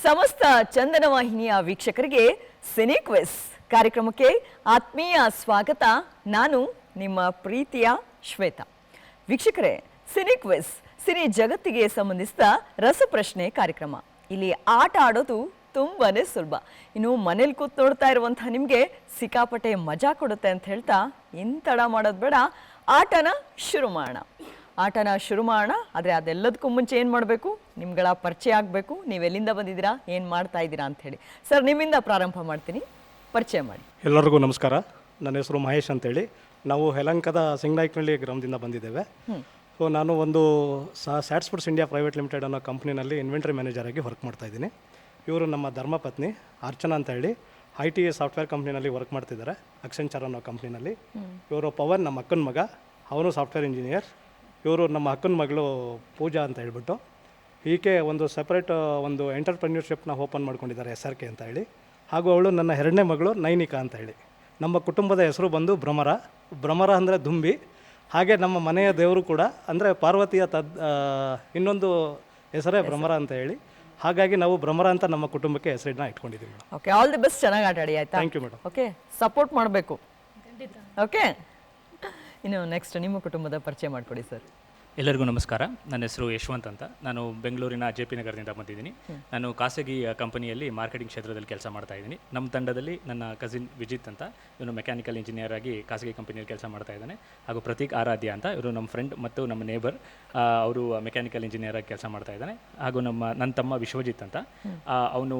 ಸಮಸ್ತ ಚಂದನ ವಾಹಿನಿಯ ವೀಕ್ಷಕರಿಗೆ ಸಿನಿ ಕ್ವಿಜ್ ಕಾರ್ಯಕ್ರಮಕ್ಕೆ ಆತ್ಮೀಯ ಸ್ವಾಗತ. ನಾನು ನಿಮ್ಮ ಪ್ರೀತಿಯ ಶ್ವೇತಾ. ವೀಕ್ಷಕರೇ, ಸಿನಿ ಕ್ವಿಜ್ ಸಿನಿ ಜಗತ್ತಿಗೆ ಸಂಬಂಧಿಸಿದ ರಸಪ್ರಶ್ನೆ ಕಾರ್ಯಕ್ರಮ. ಇಲ್ಲಿ ಆಟ ಆಡೋದು ತುಂಬಾನೇ ಸುಲಭ. ಇನ್ನು ಮನೇಲಿ ಕೂತ್ ನೋಡ್ತಾ ಇರುವಂತಹ ನಿಮಗೆ ಸಿಕ್ಕಾಪಟ್ಟೆ ಮಜಾ ಕೊಡುತ್ತೆ ಅಂತ ಹೇಳ್ತಾ ತಡ ಮಾಡೋದು ಬೇಡ, ಆಟನ ಶುರು ಮಾಡೋಣ. ಆದರೆ ಅದೆಲ್ಲದಕ್ಕೂ ಮುಂಚೆ ಏನು ಮಾಡಬೇಕು, ನಿಮ್ಗಳ ಪರಿಚಯ ಆಗಬೇಕು. ನೀವು ಎಲ್ಲಿಂದ ಬಂದಿದ್ದೀರಾ, ಏನು ಮಾಡ್ತಾ ಇದ್ದೀರಾ ಅಂತ ಹೇಳಿ. ಸರ್, ನಿಮ್ಮಿಂದ ಪ್ರಾರಂಭ ಮಾಡ್ತೀನಿ, ಪರಿಚಯ ಮಾಡಿ. ಎಲ್ಲರಿಗೂ ನಮಸ್ಕಾರ. ನನ್ನ ಹೆಸರು ಮಹೇಶ್ ಅಂತೇಳಿ. ನಾವು ಯಲಹಂಕದ ಸಿಂಗನಾಯಕನಹಳ್ಳಿ ಗ್ರಾಮದಿಂದ ಬಂದಿದ್ದೇವೆ. ಸೊ ನಾನು ಒಂದು ಸ್ಯಾಟ್ಸ್ ಫುಡ್ಸ್ ಇಂಡಿಯಾ ಪ್ರೈವೇಟ್ ಲಿಮಿಟೆಡ್ ಅನ್ನೋ ಕಂಪ್ನಿನಲ್ಲಿ ಇನ್ವೆಂಟ್ರಿ ಮ್ಯಾನೇಜರ್ ಆಗಿ ವರ್ಕ್ ಮಾಡ್ತಾಯಿದ್ದೀನಿ. ಇವರು ನಮ್ಮ ಧರ್ಮಪತ್ನಿ ಅರ್ಚನಾ ಅಂತ ಹೇಳಿ IT ಸಾಫ್ಟ್ವೇರ್ ಕಂಪ್ನಿನಲ್ಲಿ ವರ್ಕ್ ಮಾಡ್ತಿದ್ದಾರೆ, ಅಕ್ಸೆಂಚರ್ ಅನ್ನೋ ಕಂಪ್ನಿನಲ್ಲಿ. ಇವರು ಪವನ್ ನಮ್ಮ ಅಕ್ಕನ ಮಗ, ಅವನು ಸಾಫ್ಟ್ವೇರ್ ಇಂಜಿನಿಯರ್. ಇವರು ನಮ್ಮ ಅಕ್ಕನ ಮಗಳು ಪೂಜಾ ಅಂತ ಹೇಳ್ಬಿಟ್ಟು ಈಕೆ ಒಂದು ಸಪ್ರೇಟ್ ಒಂದು ಎಂಟರ್ಪ್ರೆನ್ಯೂರ್ಶಿಪ್ನ ಓಪನ್ ಮಾಡ್ಕೊಂಡಿದ್ದಾರೆ, SRK ಅಂತ ಹೇಳಿ. ಹಾಗೂ ಅವಳು ನನ್ನ ಎರಡನೇ ಮಗಳು ನೈನಿಕಾ ಅಂತ ಹೇಳಿ. ನಮ್ಮ ಕುಟುಂಬದ ಹೆಸರು ಬಂದು ಭ್ರಮರ ಅಂದರೆ ದುಂಬಿ. ಹಾಗೆ ನಮ್ಮ ಮನೆಯ ದೇವರು ಕೂಡ ಅಂದರೆ ಪಾರ್ವತಿಯ ಇನ್ನೊಂದು ಹೆಸರೇ ಭ್ರಮರ ಅಂತ ಹೇಳಿ. ಹಾಗಾಗಿ ನಾವು ಭ್ರಮರ ಅಂತ ನಮ್ಮ ಕುಟುಂಬಕ್ಕೆ ಹೆಸರನ್ನ ಇಟ್ಕೊಂಡಿದ್ದೀವಿ madam. Okay, all the best. ಚೆನ್ನಾಗಿ ಆಟ ಆಡಿ, ಆಯ್ತಾ? Thank you madam. Okay, support ಮಾಡಬೇಕು. ಓಕೆ, ಇನ್ನು ನೆಕ್ಸ್ಟ್ ನಿಮ್ಮ ಕುಟುಂಬದ ಪರಿಚಯ ಮಾಡಿಕೊಡಿ ಸರ್. ಎಲ್ಲರಿಗೂ ನಮಸ್ಕಾರ. ನನ್ನ ಹೆಸರು ಯಶವಂತ್ ಅಂತ. ನಾನು ಬೆಂಗಳೂರಿನ JP ನಗರದಿಂದ ಬಂದಿದ್ದೀನಿ. ನಾನು ಖಾಸಗಿ ಕಂಪನಿಯಲ್ಲಿ ಮಾರ್ಕೆಟಿಂಗ್ ಕ್ಷೇತ್ರದಲ್ಲಿ ಕೆಲಸ ಮಾಡ್ತಾ ಇದ್ದೀನಿ. ನಮ್ಮ ತಂಡದಲ್ಲಿ ನನ್ನ ಕಸಿನ್ ವಿಜಿತ್ ಅಂತ, ಇವನು ಮೆಕ್ಯಾನಿಕಲ್ ಇಂಜಿನಿಯರ್ ಆಗಿ ಖಾಸಗಿ ಕಂಪನಿಯಲ್ಲಿ ಕೆಲಸ ಮಾಡ್ತಾ ಇದ್ದಾನೆ. ಹಾಗೂ ಪ್ರತೀಕ್ ಆರಾಧ್ಯ ಅಂತ, ಇವರು ನಮ್ಮ ಫ್ರೆಂಡ್ ಮತ್ತು ನಮ್ಮ ನೇಬರ್. ಅವರು ಮೆಕ್ಯಾನಿಕಲ್ ಇಂಜಿನಿಯರ್ ಆಗಿ ಕೆಲಸ ಮಾಡ್ತಾ ಇದ್ದಾನೆ. ಹಾಗೂ ನನ್ನ ತಮ್ಮ ವಿಶ್ವಜಿತ್ ಅಂತ, ಅವನು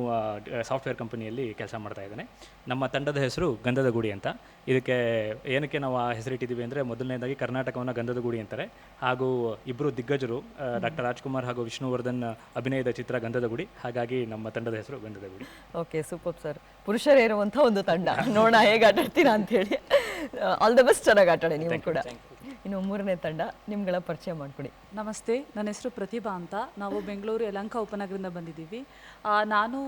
ಸಾಫ್ಟ್ವೇರ್ ಕಂಪನಿಯಲ್ಲಿ ಕೆಲಸ ಮಾಡ್ತಾ ಇದ್ದಾನೆ. ನಮ್ಮ ತಂಡದ ಹೆಸರು ಗಂಧದ ಗುಡಿ ಅಂತ. ಇದಕ್ಕೆ ಏನಕ್ಕೆ ನಾವು ಆ ಹೆಸರಿಟ್ಟಿದ್ದೀವಿ ಅಂದರೆ, ಮೊದಲನೇದಾಗಿ ಕರ್ನಾಟಕವನ್ನು ಗಂಧದ ಗುಡಿ ಅಂತಾರೆ. ಹಾಗೂ ಇಬ್ಬರು ದಿಗ್ಗಜರು ಡಾಕ್ಟರ್ ರಾಜ್ಕುಮಾರ್ ಹಾಗೂ ವಿಷ್ಣುವರ್ಧನ್ ಅಭಿನಯದ ಚಿತ್ರ ಗಂಧದ ಗುಡಿ. ಹಾಗಾಗಿ ನಮ್ಮ ತಂಡದ ಹೆಸರು ಗಂಧದ ಗುಡಿ. Okay, super sir. ಪುರುಷರೇ ಇರುವಂಥ ಒಂದು ತಂಡ. ನೋಡೋಣ ಹೇಗೆ ಆಟ ಆಡ್ತೀರಾ ಅಂತ ಹೇಳಿ. ಆಲ್ ದ ಬೆಸ್ಟ್, ಚೆನ್ನಾಗಿ ಆಟ ಆಡಿ ನೀವು ಕೂಡ. ಇನ್ನು ಮೂರನೇ ತಂಡ, ನಿಮ್ಗಳ ಪರಿಚಯ ಮಾಡಿಕೊಡಿ. ನಮಸ್ತೆ, ನನ್ನ ಹೆಸರು ಪ್ರತಿಭಾ ಅಂತ. ನಾವು ಬೆಂಗಳೂರು ಯಲಹಂಕ ಉಪನಗರದಿಂದ ಬಂದಿದ್ದೀವಿ. ನಾನು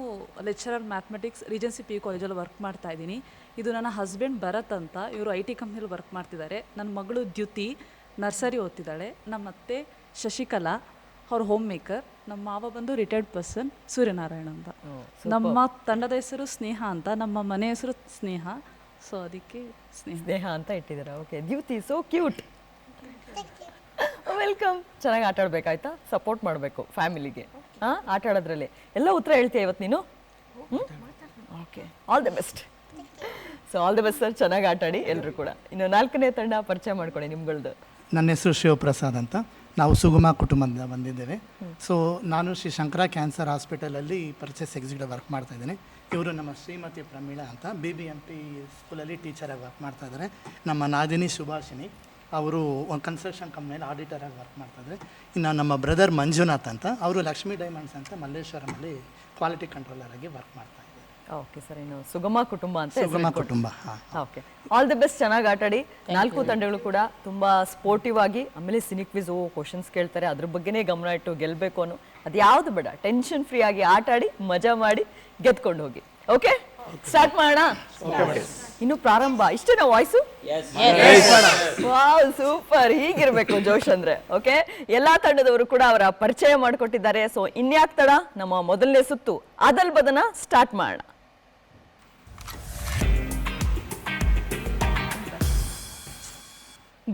ಲೆಕ್ಚರರ್ ಮ್ಯಾಥಮೆಟಿಕ್ಸ್ ರೀಜೆನ್ಸಿ PU ಕಾಲೇಜಲ್ಲಿ ವರ್ಕ್ ಮಾಡ್ತಾ ಇದ್ದೀನಿ. ಇದು ನನ್ನ ಹಸ್ಬೆಂಡ್ ಭರತ್ ಅಂತ, ಇವರು IT ಕಂಪ್ನಿಯಲ್ಲಿ ವರ್ಕ್ ಮಾಡ್ತಿದ್ದಾರೆ. ನನ್ನ ಮಗಳು ದ್ಯುತಿ ನರ್ಸರಿ ಓದ್ತಿದ್ದಾಳೆ. ನಮ್ಮ ಅತ್ತೆ ಶಶಿಕಲಾ, ಅವ್ರ ಹೋಮ್ ಮೇಕರ್. ನಮ್ಮ ಮಾವ ಬಂದು ರಿಟೈರ್ಡ್ ಪರ್ಸನ್ ಸೂರ್ಯನಾರಾಯಣ ಅಂತ. ನಮ್ಮ ತಂಡದ ಹೆಸರು ಸ್ನೇಹ ಅಂತ, ನಮ್ಮ ಮನೆ ಹೆಸರು ಸ್ನೇಹ. ಸೊ ಅದಕ್ಕೆ ಸ್ನೇಹ ಅಂತ ಇಟ್ಟಿದ್ದಾರೆ. ಓಕೆ, ದ್ಯುತಿ, ಸೋ ಕ್ಯೂಟ್. ವೆಲ್ಕಮ್. ಚೆನ್ನಾಗಿ ಆಟ ಆಡ್ಬೇಕಾಯ್ತಾ, ಸಪೋರ್ಟ್ ಮಾಡಬೇಕು ಫ್ಯಾಮಿಲಿಗೆ. ಆಟ ಆಡೋದ್ರಲ್ಲಿ ಎಲ್ಲ ಉತ್ತರ ಹೇಳ್ತೀಯ ಇವತ್ತು ನೀನು. Okay, all the best. So all the best sir, ಚೆನ್ನಾಗಿ ಆಟ ಆಡಿ ಎಲ್ಲರೂ ಕೂಡ. ಇನ್ನು ನಾಲ್ಕನೇ ತಂಡ ಪರಿಚಯ ಮಾಡ್ಕೊಳ್ಳಿ ನಿಮ್ಗಳದ್ದು. ನನ್ನ ಹೆಸರು ಶಿವಪ್ರಸಾದ್ ಅಂತ. ನಾವು ಸುಗಮ ಕುಟುಂಬದಿಂದ ಬಂದಿದ್ದೇವೆ. ಸೊ ನಾನು ಶ್ರೀ ಶಂಕರ ಕ್ಯಾನ್ಸರ್ ಹಾಸ್ಪಿಟಲಲ್ಲಿ ಪರ್ಚೇಸ್ ಎಕ್ಸಿಕ್ಯೂಟಿವ್ ವರ್ಕ್ ಮಾಡ್ತಾ ಇದ್ದೀನಿ. ಇವರು ನಮ್ಮ ಶ್ರೀಮತಿ ಪ್ರಮೀಳಾ ಅಂತ, BBMP ಸ್ಕೂಲಲ್ಲಿ ಟೀಚರಾಗಿ ವರ್ಕ್ ಮಾಡ್ತಾ ಇದ್ದಾರೆ. ನಮ್ಮ ನಾದಿನಿ ಸುಭಾಷಿನಿ, ಅವರು ಒಂದು ಕನ್ಸ್ಟ್ರಕ್ಷನ್ ಕಂಪ್ನಿಯಲ್ಲಿ ಆಡಿಟರಾಗಿ ವರ್ಕ್ ಮಾಡ್ತಾಯಿದ್ದಾರೆ. ಇನ್ನು ನಮ್ಮ ಬ್ರದರ್ ಮಂಜುನಾಥ್ ಅಂತ, ಅವರು ಲಕ್ಷ್ಮೀ ಡೈಮಂಡ್ಸ್ ಅಂತ ಮಲ್ಲೇಶ್ವರಮಲ್ಲಿ ಕ್ವಾಲಿಟಿ ಕಂಟ್ರೋಲರ್ ಆಗಿ ವರ್ಕ್ ಮಾಡ್ತಾ ಇದ್ದಾರೆ. ಓಕೆ ಸರ್, ಇನ್ನು ಸುಗಮ ಕುಟುಂಬ ಅಂತ. ಸುಗಮ ಕುಟುಂಬ. ಓಕೆ, ಆಲ್ ದಿ ಬೆಸ್ಟ್, ಚೆನ್ನಾಗಿ ಆಟ ಆಡಿ. ನಾಲ್ಕು ತಂಡಗಳು ಕೂಡ ತುಂಬಾ ಸ್ಪೋರ್ಟಿವ್ ಆಗಿ, ಆಮೇಲೆ ಸಿನಿಕ್ ಕ್ವಿಜ್ ಕ್ವಶನ್ಸ್ ಕೇಳ್ತಾರೆ, ಅದ್ರ ಬಗ್ಗೆನೇ ಗಮನ ಇಟ್ಟು ಗೆಲ್ಲಬೇಕು ಅನ್ನೋ ಅದು ಯಾವುದು ಬೇಡ, ಟೆನ್ಷನ್ ಫ್ರೀ ಆಗಿ ಆಟ ಆಡಿ, ಮಜಾ ಮಾಡಿ ಗೆದ್ಕೊಂಡು ಹೋಗಿ. ಓಕೆ, ಸ್ಟಾರ್ಟ್ ಮಾಡೋಣ. ಇನ್ನು ಪ್ರಾರಂಭ ಇಷ್ಟೇನಾ ವಾಯ್ಸು? Wow, super. ಹೀಗಿರ್ಬೇಕು ಜೋಶ್ ಅಂದ್ರೆ. ಓಕೆ, ಎಲ್ಲಾ ತಂಡದವರು ಕೂಡ ಅವರ ಪರಿಚಯ ಮಾಡಿಕೊಟ್ಟಿದ್ದಾರೆ. ಸೊ ಇನ್ಯಾಕ್ ತಡ, ನಮ್ಮ ಮೊದಲನೇ ಸುತ್ತು ಅದಲ್ ಬದನ ಸ್ಟಾರ್ಟ್ ಮಾಡೋಣ.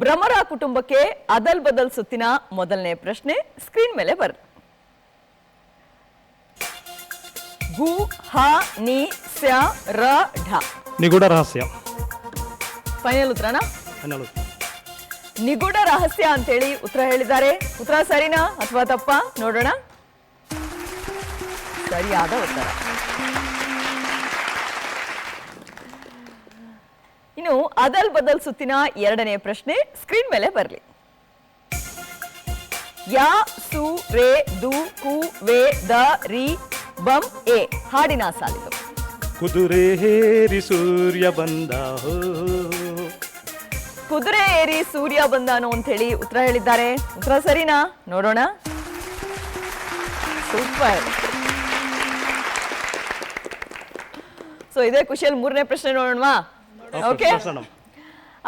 ಭ್ರಮರ ಕುಟುಂಬಕ್ಕೆ ಅದಲ್ ಬದಲ್ ಸುತ್ತಿನ ಮೊದಲನೇ ಪ್ರಶ್ನೆ ಸ್ಕ್ರೀನ್ ಮೇಲೆ ಬರ್ರಿ. ಗು ಹ ನಿ ಸ್ಯ ರ ಢ. ನಿಗೂಢ ರಹಸ್ಯ. ಫೈನಲ್ ಉತ್ತರನಾ? ನಿಗೂಢ ರಹಸ್ಯ ಅಂತೇಳಿ ಉತ್ತರ ಹೇಳಿದ್ದಾರೆ. ಉತ್ತರ ಸರಿನಾ ಅಥವಾ ತಪ್ಪ ನೋಡೋಣ. ಸರಿಯಾದ ಉತ್ತರ. ಇನ್ನು ಅದಲ್ ಬದಲ್ ಸುತ್ತಿನ ಎರಡನೇ ಪ್ರಶ್ನೆ ಸ್ಕ್ರೀನ್ ಮೇಲೆ ಬರಲಿ. ಯಾ ಸು ರೇ ದು ಕು ವೇ ದ ರಿ ಬಂ ಎ ಹಾಡಿನ ಸಾಲಿದು. ಕುದುರೆ ಹೇರಿ ಸೂರ್ಯ ಬಂದ, ಕುದುರೆ ಏರಿ ಸೂರ್ಯ ಬಂದಾನು ಅಂತ ಹೇಳಿ ಉತ್ತರ ಹೇಳಿದ್ದಾರೆ. ಉತ್ತರ ಸರಿನಾ ನೋಡೋಣ. ಸೂಪರ್. ಸೊ ಇದೇ ಖುಷಿಯಲ್ಲಿ ಮೂರನೇ ಪ್ರಶ್ನೆ ನೋಡೋಣವಾ? ಓಕೆ,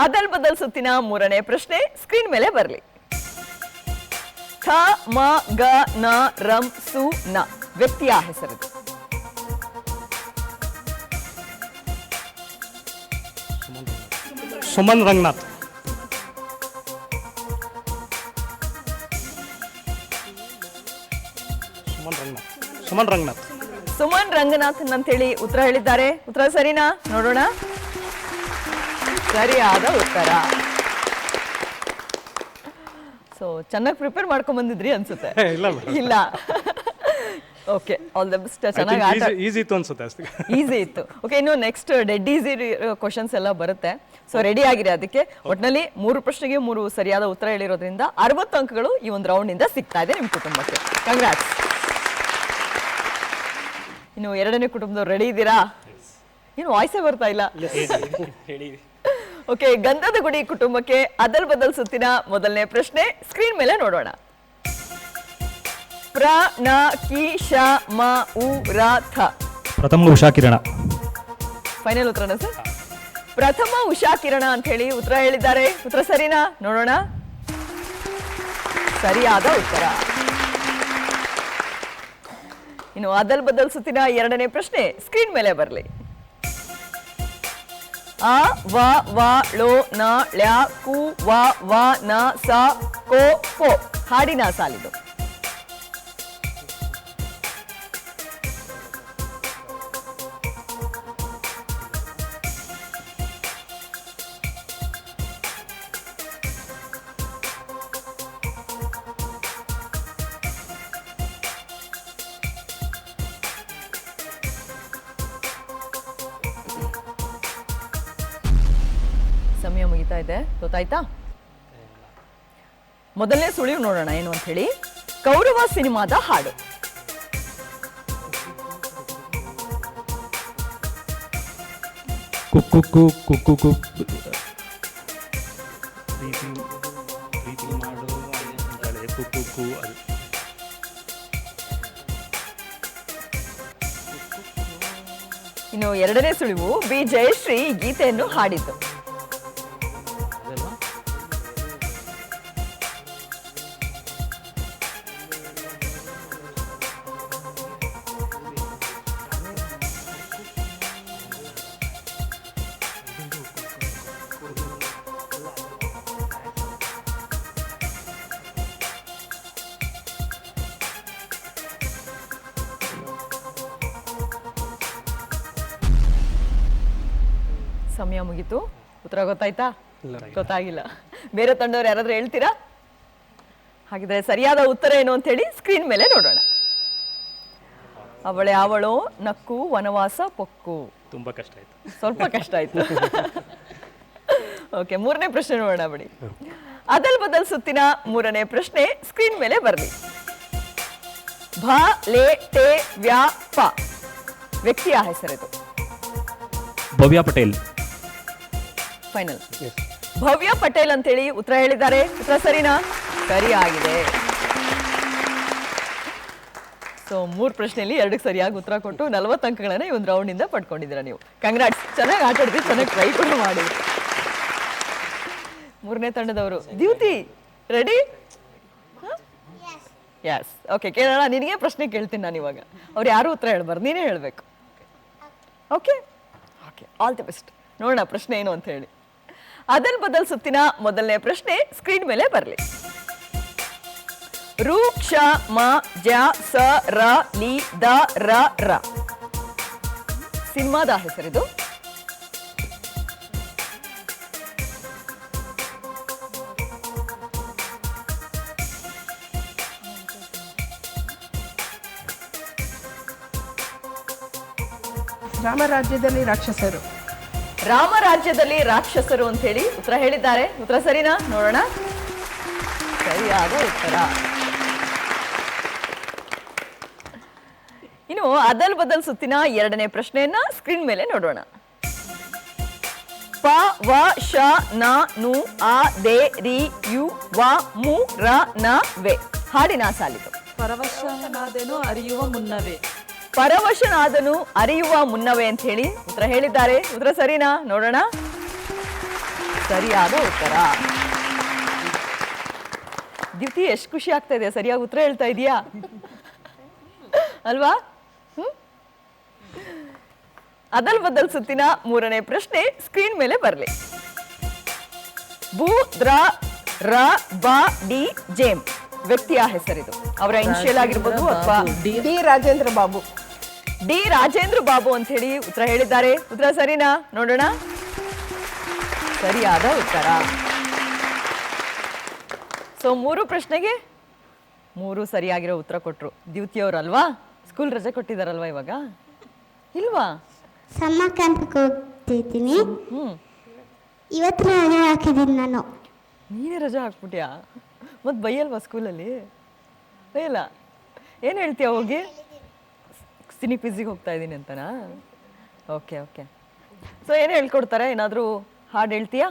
ಅದಲ್ ಬದಲ್ ಸುತ್ತಿನ ಮೂರನೇ ಪ್ರಶ್ನೆ ಸ್ಕ್ರೀನ್ ಮೇಲೆ ಬರಲಿ. ಥ ಮ ಗ ನ ರಂ ಸು ನ ವ್ಯಕ್ತಿಯ ಹೆಸರಿದು. ಸುಮನ್ ರಂಗನಾಥ್. ಸುಮನ್ ರಂಗನಾಥ್. ಸುಮನ್ ರಂಗನಾಥನ್ ಅಂತೇಳಿ ಉತ್ತರ ಹೇಳಿದ್ದಾರೆ. ಉತ್ತರ ಸರಿನಾ? ನೋಡೋಣ. ಸರಿಯಾದ ಉತ್ತರ. ಸೊ ಚೆನ್ನಾಗಿ ಪ್ರಿಪೇರ್ ಮಾಡ್ಕೊಂಡ್ ಬಂದಿದ್ರಿ ಅನ್ಸುತ್ತೆ. ಇಲ್ಲ ಮೇಡಮ್, ಇಲ್ಲ. Okay, all the best. ಚೆನ್ನಾಗಿ ಆಟ ಈಸಿ ಇತ್ತು ಅನ್ಸುತ್ತೆ ಅಷ್ಟೇ. ಈಸಿ ಇತ್ತು. ಓಕೆ, ಇನ್ನು ನೆಕ್ಸ್ಟ್ ಡೆಡ್ ಈಸಿ ಕ್ವಶನ್ಸ್ ಎಲ್ಲ ಬರುತ್ತೆ. ಸೊ ರೆಡಿ ಆಗಿರಿ ಅದಕ್ಕೆ. ಒಟ್ಟಿನಲ್ಲಿ 3 ಪ್ರಶ್ನೆಗೆ 3 ಸರಿಯಾದ ಉತ್ತರ ಹೇಳಿರೋದ್ರಿಂದ 60 ಅಂಕಗಳು ಈ ಒಂದು ರೌಂಡ್ ಇಂದ ಸಿಗ್ತಾ ಇದೆ ನಿಮ್ಮ ಕುಟುಂಬಕ್ಕೆ. ಕಂಗ್ರಾಟ್ಸ್. ಇನ್ನು ಎರಡನೇ ಕುಟುಂಬದವ್ರು ರೆಡಿ ಇದ್ದೀರಾ? ಏನು ವಾಯ್ಸೇ ಬರ್ತಾ ಇಲ್ಲ. ಓಕೆ, ಗಂಧದ ಗುಡಿ ಕುಟುಂಬಕ್ಕೆ ಅದಲ್ ಬದಲ್ ಸುತ್ತಿನ ಮೊದಲನೇ ಪ್ರಶ್ನೆ ಸ್ಕ್ರೀನ್ ಮೇಲೆ ನೋಡೋಣ. ಪ್ರ ನ ಕಿ ಶ ಮ ಉ ರ ಥ. ಪ್ರಥಮ ಉಷಾ ಕಿರಣ. ಫೈನಲ್ ಉತ್ತರನ ಸರ್? ಪ್ರಥಮ ಉಷಾ ಕಿರಣ ಅಂತ ಹೇಳಿ ಉತ್ತರ ಹೇಳಿದ್ದಾರೆ. ಉತ್ತರ ಸರಿನಾ? ನೋಡೋಣ. ಸರಿಯಾದ ಉತ್ತರ. ಇನ್ನು ಅದಲ್ ಬದಲ್ ಸುತ್ತಿನ ಎರಡನೇ ಪ್ರಶ್ನೆ ಸ್ಕ್ರೀನ್ ಮೇಲೆ ಬರಲಿ. ಅ ವ ವ ಳೋ ನ ಳ್ಯ ಕು ವ ವ ನ ಸ ಕೋ ಪೋ ಹಾಡಿನ ಸಾಲಿದು. ಸಮಯ ಮುಗಿತಾ ಇದೆ, ಗೊತ್ತಾಯ್ತಾ? ಮೊದಲನೇ ಸುಳಿವು ನೋಡೋಣ ಏನು ಅಂತ ಹೇಳಿ. ಕೌರವ ಸಿನಿಮಾದ ಹಾಡು. ಕುಕ್ಕು ಕುಕ್ಕು ಕು ಪ್ರೀತಿ ಮಾಡು ಅಂತಾಳೆ. ಕುಕ್ಕು ಅದು. ಇನ್ನು ಎರಡನೇ ಸುಳಿವು ಬಿ ಜಯಶ್ರೀ ಗೀತೆಯನ್ನು ಹಾಡಿದ್ದು. ಸಮಯ ಮುಗೀತು. ಉತ್ತರ ಗೊತ್ತಾಯ್ತಾ? ಗೊತ್ತಾಗಿಲ್ಲ. ಬೇರೆ ತಂಡವ್ರು ಯಾರಾದ್ರೂ ಹೇಳ್ತೀರಾ? ಹಾಗಿದ್ರೆ ಸರಿಯಾದ ಉತ್ತರ ಏನು ಅಂತ ಹೇಳಿ ಸ್ಕ್ರೀನ್ ಮೇಲೆ ನೋಡೋಣ. ಅವಳೆ ಅವಳೋ ನಕ್ಕು ವನವಾಸ ಪೊಕ್ಕು. ತುಂಬಾ ಕಷ್ಟ ಆಯ್ತು. ಸ್ವಲ್ಪ ಕಷ್ಟ ಆಯ್ತು. ಓಕೆ, ಮೂರನೇ ಪ್ರಶ್ನೆ ನೋಡೋಣ ಬಿಡಿ. ಅದಲ್ ಬದಲ್ ಸುತ್ತಿನ ಮೂರನೇ ಪ್ರಶ್ನೆ ಸ್ಕ್ರೀನ್ ಮೇಲೆ ಬರಲಿ. ಭ ಲೇ ಟೆ ವ್ಯಾ ಪ ವ್ಯಕ್ತಿಯ ಹೆಸರಿದು. ಭವ್ಯ ಪಟೇಲ್. ಫೈನಲ್. ಭವ್ಯ ಪಟೇಲ್ ಅಂತೇಳಿ ಉತ್ತರ ಹೇಳಿದ್ದಾರೆ. ಉತ್ತರ ಸರಿನಾ? ಸರಿಯಾಗಿದೆ. ಸೊ 3 ಪ್ರಶ್ನೆಯಲ್ಲಿ 2ಕ್ಕೆ ಸರಿಯಾಗಿ ಉತ್ತರ ಕೊಟ್ಟು 40 ಅಂಕಗಳನ್ನ ಈ ಒಂದು ರೌಂಡ್ ಇಂದ ಪಡ್ಕೊಂಡಿದ್ದೀರಾ ನೀವು. ಕಂಗ್ರಾಟ್ಸ್. ಚೆನ್ನಾಗಿ ಆಟ ಆಡಿದ್ರಿ, ಚೆನ್ನಾಗಿ ಟ್ರೈ ಕೂಡ ಮಾಡಿ. ಮೂರನೇ ತಂಡದವರು ದ್ಯುತಿ ರೆಡಿ? ಯಸ್. ಓಕೆ, ಕೇಳೋಣ. ನಿನಗೆ ಪ್ರಶ್ನೆ ಕೇಳ್ತೀನಿ ನಾನು ಇವಾಗ. ಅವ್ರು ಯಾರು ಉತ್ತರ ಹೇಳ್ಬಾರ್ದು, ನೀನೇ ಹೇಳ್ಬೇಕು. Okay okay, all the best. ನೋಡೋಣ ಪ್ರಶ್ನೆ ಏನು ಅಂತ ಹೇಳಿ. ಅದಲ್ ಬದಲ್ ಸುತ್ತಿನ ಮೊದಲನೇ ಪ್ರಶ್ನೆ ಸ್ಕ್ರೀನ್ ಮೇಲೆ ಬರಲಿ. ರು ಕ್ಷ ಮ ಜ ಸ ರ ಲಿ ದ ರ ರ ಸಿನಿಮಾದ ಹೆಸರಿದು. ರಾಮರಾಜ್ಯದಲ್ಲಿ ರಾಕ್ಷಸರು. ರಾಮರಾಜ್ಯದಲ್ಲಿ ರಾಕ್ಷಸರು ಅಂತ ಹೇಳಿ ಉತ್ತರ ಹೇಳಿದ್ದಾರೆ. ಉತ್ತರ ಸರಿನಾ? ನೋಡೋಣ. ಸರಿಯಾದ ಉತ್ತರ. ಇನ್ನು ಅದಲ್ ಬದಲ್ ಸುತ್ತಿನ ಎರಡನೇ ಪ್ರಶ್ನೆಯನ್ನ ಸ್ಕ್ರೀನ್ ಮೇಲೆ ನೋಡೋಣ. ಪ ವ ಶ ನ ನು ಆ ದೆ ರಿ ಯು ವ ಮು ರ ನ ವೆ ಹಾಡಿನ ಸಾಲಿದು. ಪರವಶನಾದೆನು ಅರಿಯುವ ಮುನ್ನವೇ. ಪರವಶನಾದನು ಅರಿಯುವ ಮುನ್ನವೇ ಅಂತ ಹೇಳಿ ಉತ್ತರ ಹೇಳಿದ್ದಾರೆ. ಉತ್ತರ ಸರಿನಾ? ನೋಡೋಣ. ಸರಿಯಾದ ಉತ್ತರ. ದ್ಯುತಿ, ಎಷ್ಟು ಖುಷಿ ಆಗ್ತಾ ಇದೆ, ಸರಿಯಾಗಿ ಉತ್ತರ ಹೇಳ್ತಾ ಇದೀಯಾ ಅಲ್ವಾ? ಅದಲ್ ಬದಲ್ ಸುತ್ತಿನ ಮೂರನೇ ಪ್ರಶ್ನೆ ಸ್ಕ್ರೀನ್ ಮೇಲೆ ಬರಲಿ. ಬು ದ್ರ ರ ಬ ಡಿ ಜೇಮ್ ವ್ಯಕ್ತಿಯ ಹೆಸರಿದು. ಅವರ ಇನಿಷಿಯಲ್ ಆಗಿರ್ಬೋದು ಅಥವಾ ಡಿ ರಾಜೇಂದ್ರ ಬಾಬು. ಡಿ ರಾಜೇಂದ್ರ ಬಾಬು ಅಂತ ಹೇಳಿ ಉತ್ತರ ಹೇಳಿದ್ದಾರೆ. ಉತ್ತರ ಸರಿನಾ? ನೋಡೋಣ. ಸರಿಯಾದ ಉತ್ತರ. ಸೊ 3 ಪ್ರಶ್ನೆಗೆ 3 ಸರಿಯಾಗಿರೋ ಉತ್ತರ ಕೊಟ್ರು. ದ್ವಿತೀಯವರಲ್ವಾ? ಸ್ಕೂಲ್ ರಜೆ ಕೊಟ್ಟಿದಾರಲ್ವಾ ಇವಾಗ? ಇಲ್ವಾ? ಸಮ್ಮರ್ ಕ್ಯಾಂಪ್ಗೆ ಹೋಗ್ತಿದ್ದೀನಿ. ಹ್ಮ್. ಇವತ್ತು ರಜೆ ಹಾಕಿದ್ದೀನಿ ನಾನು. ನೀನೇ ರಜೆ ಹಾಕ್ಬಿಟ್ಯಾ? ಮತ್ತೆ ಬೈಯಲ್ವಾ ಸ್ಕೂಲಲ್ಲಿ? ಬೈಯಲ್ಲ? ಏನು ಹೇಳ್ತೀಯ ಹೋಗಿ? ಸಿನಿ ಪಿಜಿಗೆ ಹೋಗ್ತಾ ಇದ್ದೀನಿ ಅಂತನಾ? Okay okay. ಸೊ ಏನು ಹೇಳ್ಕೊಡ್ತಾರೆ? ಏನಾದರೂ ಹಾಡು ಹೇಳ್ತೀಯಾ?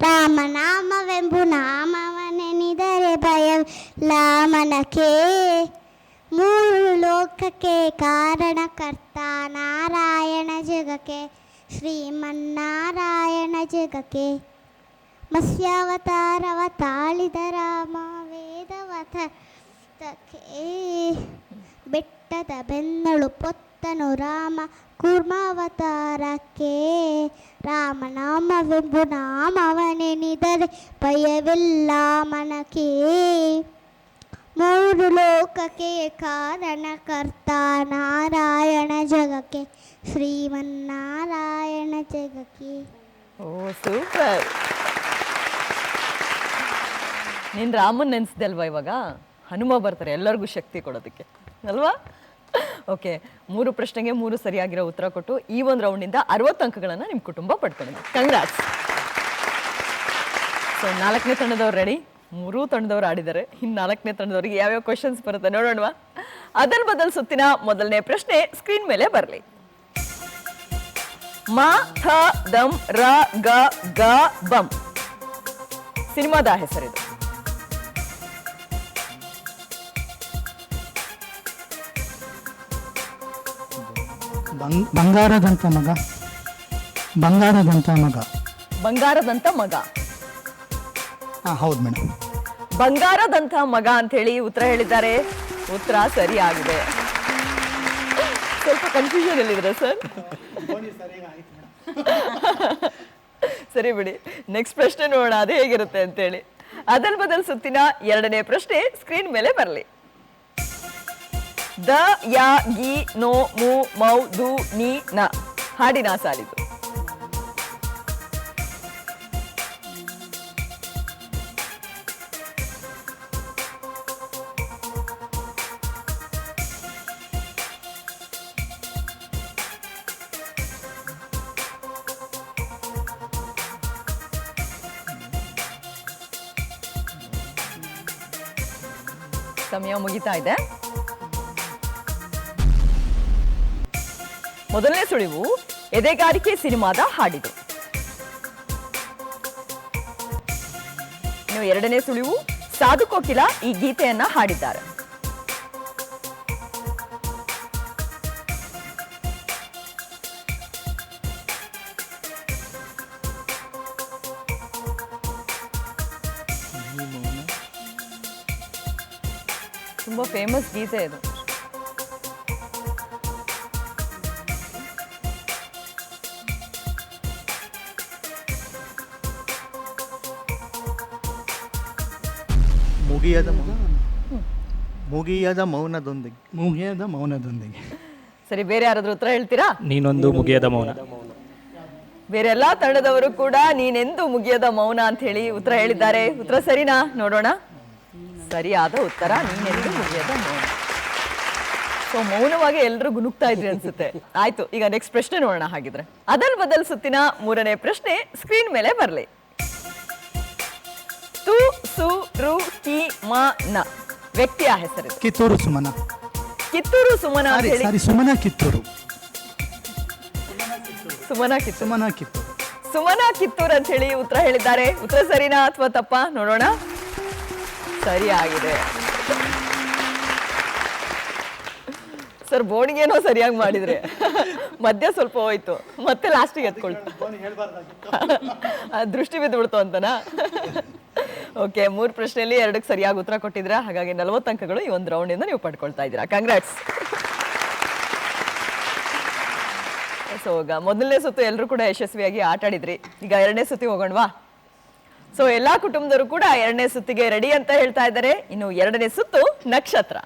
ರಾಮನಾಮವೆಂಬು ನಾಮವನೆನಿದರೆ ಭಯವಿಲ್ಲ ಮನಕ್ಕೆ, ಮೂರು ಲೋಕಕ್ಕೆ ಕಾರಣಕರ್ತ ನಾರಾಯಣ ಜಗಕ್ಕೆ, ಶ್ರೀಮನ್ನಾರಾಯಣ ಜಗಕ್ಕೆ. ಮತ್ಸ್ಯಾವತಾರವ ತಾಳಿದ ರಾಮ ವೇದವತಕ್ಕೆ, ಬೆಟ್ಟದ ಬೆನ್ನಳು ಪೊತ್ತನು ರಾಮ ಕೂರ್ಮಾವತಾರಕ್ಕೆ. ರಾಮನಾಮವೆಂಬು ನಾಮವನೆನಿದರೆ ಭಯವಿಲ್ಲ ಮನಕ್ಕೆ, ಮೂರು ಲೋಕಕ್ಕೆ ಕಾರಣಕರ್ತ ನಾರಾಯಣ ಜಗಕ್ಕೆ, ಶ್ರೀಮನ್ನಾರಾಯಣ ಜಗಕ್ಕೆ. ಓ ಸೂಪರ್. ನೀನು ರಾಮನ್ ನೆನೆಸಿದೆ ಅಲ್ವಾ ಇವಾಗ? ಹನುಮ ಬರ್ತಾರೆ ಎಲ್ಲರಿಗೂ ಶಕ್ತಿ ಕೊಡೋದಕ್ಕೆ ಅಲ್ವಾ? ಓಕೆ, 3 ಪ್ರಶ್ನೆಗೆ 3 ಸರಿಯಾಗಿರೋ ಉತ್ತರ ಕೊಟ್ಟು ಈ ಒಂದು ರೌಂಡಿಂದ 60 ಅಂಕಗಳನ್ನು ನಿಮ್ಮ ಕುಟುಂಬ ಪಡ್ಕೊಂಡಿದೆ. ಕಂಗ್ರಾಟ್ಸ್. ಸೊ 4ನೇ ತಂಡದವ್ರು ರೆಡಿ. 3 ತಂಡದವ್ರು ಆಡಿದ್ದಾರೆ. ಇನ್ನು 4ನೇ ತಂಡದವ್ರಿಗೆ ಯಾವ್ಯಾವ ಕ್ವಶನ್ಸ್ ಬರುತ್ತೆ ನೋಡೋಣವಾ? ಅದಲ್ ಬದಲ್ ಸುತ್ತಿನ ಮೊದಲನೇ ಪ್ರಶ್ನೆ ಸ್ಕ್ರೀನ್ ಮೇಲೆ ಬರಲಿ. ಮ ಥ ದಂ ರ ಗ ಗ ಬಂ ಸಿನಿಮಾದ ಹೆಸರಿದು. ಬಂಗಾರದಂತ ಮಗ. ಬಂಗಾರದಂತ ಮಗ. ಬಂಗಾರದಂತ ಮಗ. ಹಾಂ ಹೌದು ಮೇಡಮ್. ಬಂಗಾರದಂತ ಮಗ ಅಂತ ಹೇಳಿ ಉತ್ತರ ಹೇಳಿದ್ದಾರೆ. ಉತ್ತರ ಸರಿಯಾಗಿದೆ. ಸ್ವಲ್ಪ ಕನ್ಫ್ಯೂಷನ್ ಅಲ್ಲಿದ್ರೆ ಸರ್? ಸರಿ ಬಿಡಿ, ನೆಕ್ಸ್ಟ್ ಪ್ರಶ್ನೆ ನೋಡೋಣ ಅದು ಹೇಗಿರುತ್ತೆ ಅಂತೇಳಿ. ಅದಲ್ ಬದಲ್ ಸುತ್ತಿನ 2ನೇ ಪ್ರಶ್ನೆ ಸ್ಕ್ರೀನ್ ಮೇಲೆ ಬರಲಿ. ದ ಯ ಗಿ ನೋ ಮು ಮೌ ದು ನಿ ನ ಹಾಡಿನ ಸಾಲಿದು. ಸಮಯ ಮುಗಿತಾ ಇದೆ. ಮೊದಲನೇ ಸುಳಿವು ಎದೆಗಾರಿಕೆ ಸಿನಿಮಾದ ಹಾಡಿದು. ಇನ್ನು 2ನೇ ಸುಳಿವು ಸಾಧು ಕೋಕಿಲ ಈ ಗೀತೆಯನ್ನ ಹಾಡಿದ್ದಾರೆ. ತುಂಬಾ ಫೇಮಸ್ ಗೀತೆ ಇದು. ಮುಗಿಯದ ಮೌನದೊಂದಿಗೆ. ಮುಗಿಯದ ಮೌನದೊಂದಿಗೆ. ಸರಿ, ಬೇರೆ ಯಾರಾದ್ರೂ ಉತ್ತರ ಹೇಳ್ತೀರಾ? ನೀನೊಂದು ಮುಗಿಯದ ಮೌನ. ಬೇರೆ ಎಲ್ಲಾ ತಂಡದವರು ಕೂಡ ನೀನೆಂದು ಮುಗಿಯದ ಮೌನ ಅಂತ ಹೇಳಿ ಉತ್ತರ ಹೇಳಿದ್ದಾರೆ. ಉತ್ತರ ಸರಿನಾ? ನೋಡೋಣ. ಸರಿಯಾದ ಉತ್ತರ ನೀನೆಂದು ಮುಗಿಯದ ಮೌನ. ಸೊ ಮೌನವಾಗಿ ಎಲ್ಲರೂ ಗುನುಗ್ತಾ ಇದ್ರಿ ಅನ್ಸುತ್ತೆ. ಆಯ್ತು, ಈಗ ನೆಕ್ಸ್ಟ್ ಪ್ರಶ್ನೆ ನೋಡೋಣ ಹಾಗಿದ್ರೆ. ಅದಲ್ ಬದಲ್ ಸುತ್ತಿನ 3ನೇ ಪ್ರಶ್ನೆ ಸ್ಕ್ರೀನ್ ಮೇಲೆ ಬರಲಿ. ತು ಸು ರು ಕಿ ಮ ನ ವ್ಯಕ್ತಿಯ ಹೆಸರು. ಕಿತ್ತೂರು ಸುಮನ. ಕಿತ್ತೂರು ಸುಮನ ಅಂತ ಹೇಳಿ. ಸಾರಿ, ಸುಮನ ಕಿತ್ತೂರು. ಸುಮನ ಕಿತ್ತೂರು. ಸುಮನ ಕಿತ್ತೂರು. ಸುಮನ ಕಿತ್ತೂರ್ ಅಂತ ಹೇಳಿ ಉತ್ತರ ಹೇಳಿದ್ದಾರೆ. ಉತ್ತರ ಸರಿನಾ ಅಥವಾ ತಪ್ಪ? ನೋಡೋಣ. ಸರಿಯಾಗಿದೆ. ಸರ್ ಬೋರ್ಡಿಗೇನೋ ಸರಿಯಾಗಿ ಮಾಡಿದ್ರೆ, ಮಧ್ಯ ಸ್ವಲ್ಪ ಹೋಯ್ತು, ಮತ್ತೆ ಲಾಸ್ಟಿಗೆ ಎತ್ಕೊಳ್ತು. ದೃಷ್ಟಿ ಬಿದ್ದುಬಿಡ್ತು ಅಂತನಾ? ಓಕೆ, 3 ಪ್ರಶ್ನೆಯಲ್ಲಿ 2ಕ್ಕೆ ಸರಿಯಾಗಿ ಉತ್ತರ ಕೊಟ್ಟಿದ್ದೀರಾ. ಹಾಗಾಗಿ 40 ಅಂಕಗಳು ಈ ಒಂದು ರೌಂಡಿಂದ ನೀವು ಪಡ್ಕೊಳ್ತಾ ಇದ್ದೀರಾ. ಕಂಗ್ರಾಟ್ಸ್. ಸೊ ಈಗ ಮೊದಲನೇ ಸುತ್ತು ಎಲ್ಲರೂ ಕೂಡ ಯಶಸ್ವಿಯಾಗಿ ಆಟ ಆಡಿದ್ರಿ. ಈಗ 2ನೇ ಸುತ್ತಿ ಹೋಗೋಣವಾ? ಸೊ ಎಲ್ಲಾ ಕುಟುಂಬದವರು ಕೂಡ 2ನೇ ಸುತ್ತಿಗೆ ರೆಡಿ ಅಂತ ಹೇಳ್ತಾ ಇದ್ದಾರೆ. ಇನ್ನು 2ನೇ ಸುತ್ತು ನಕ್ಷತ್ರ.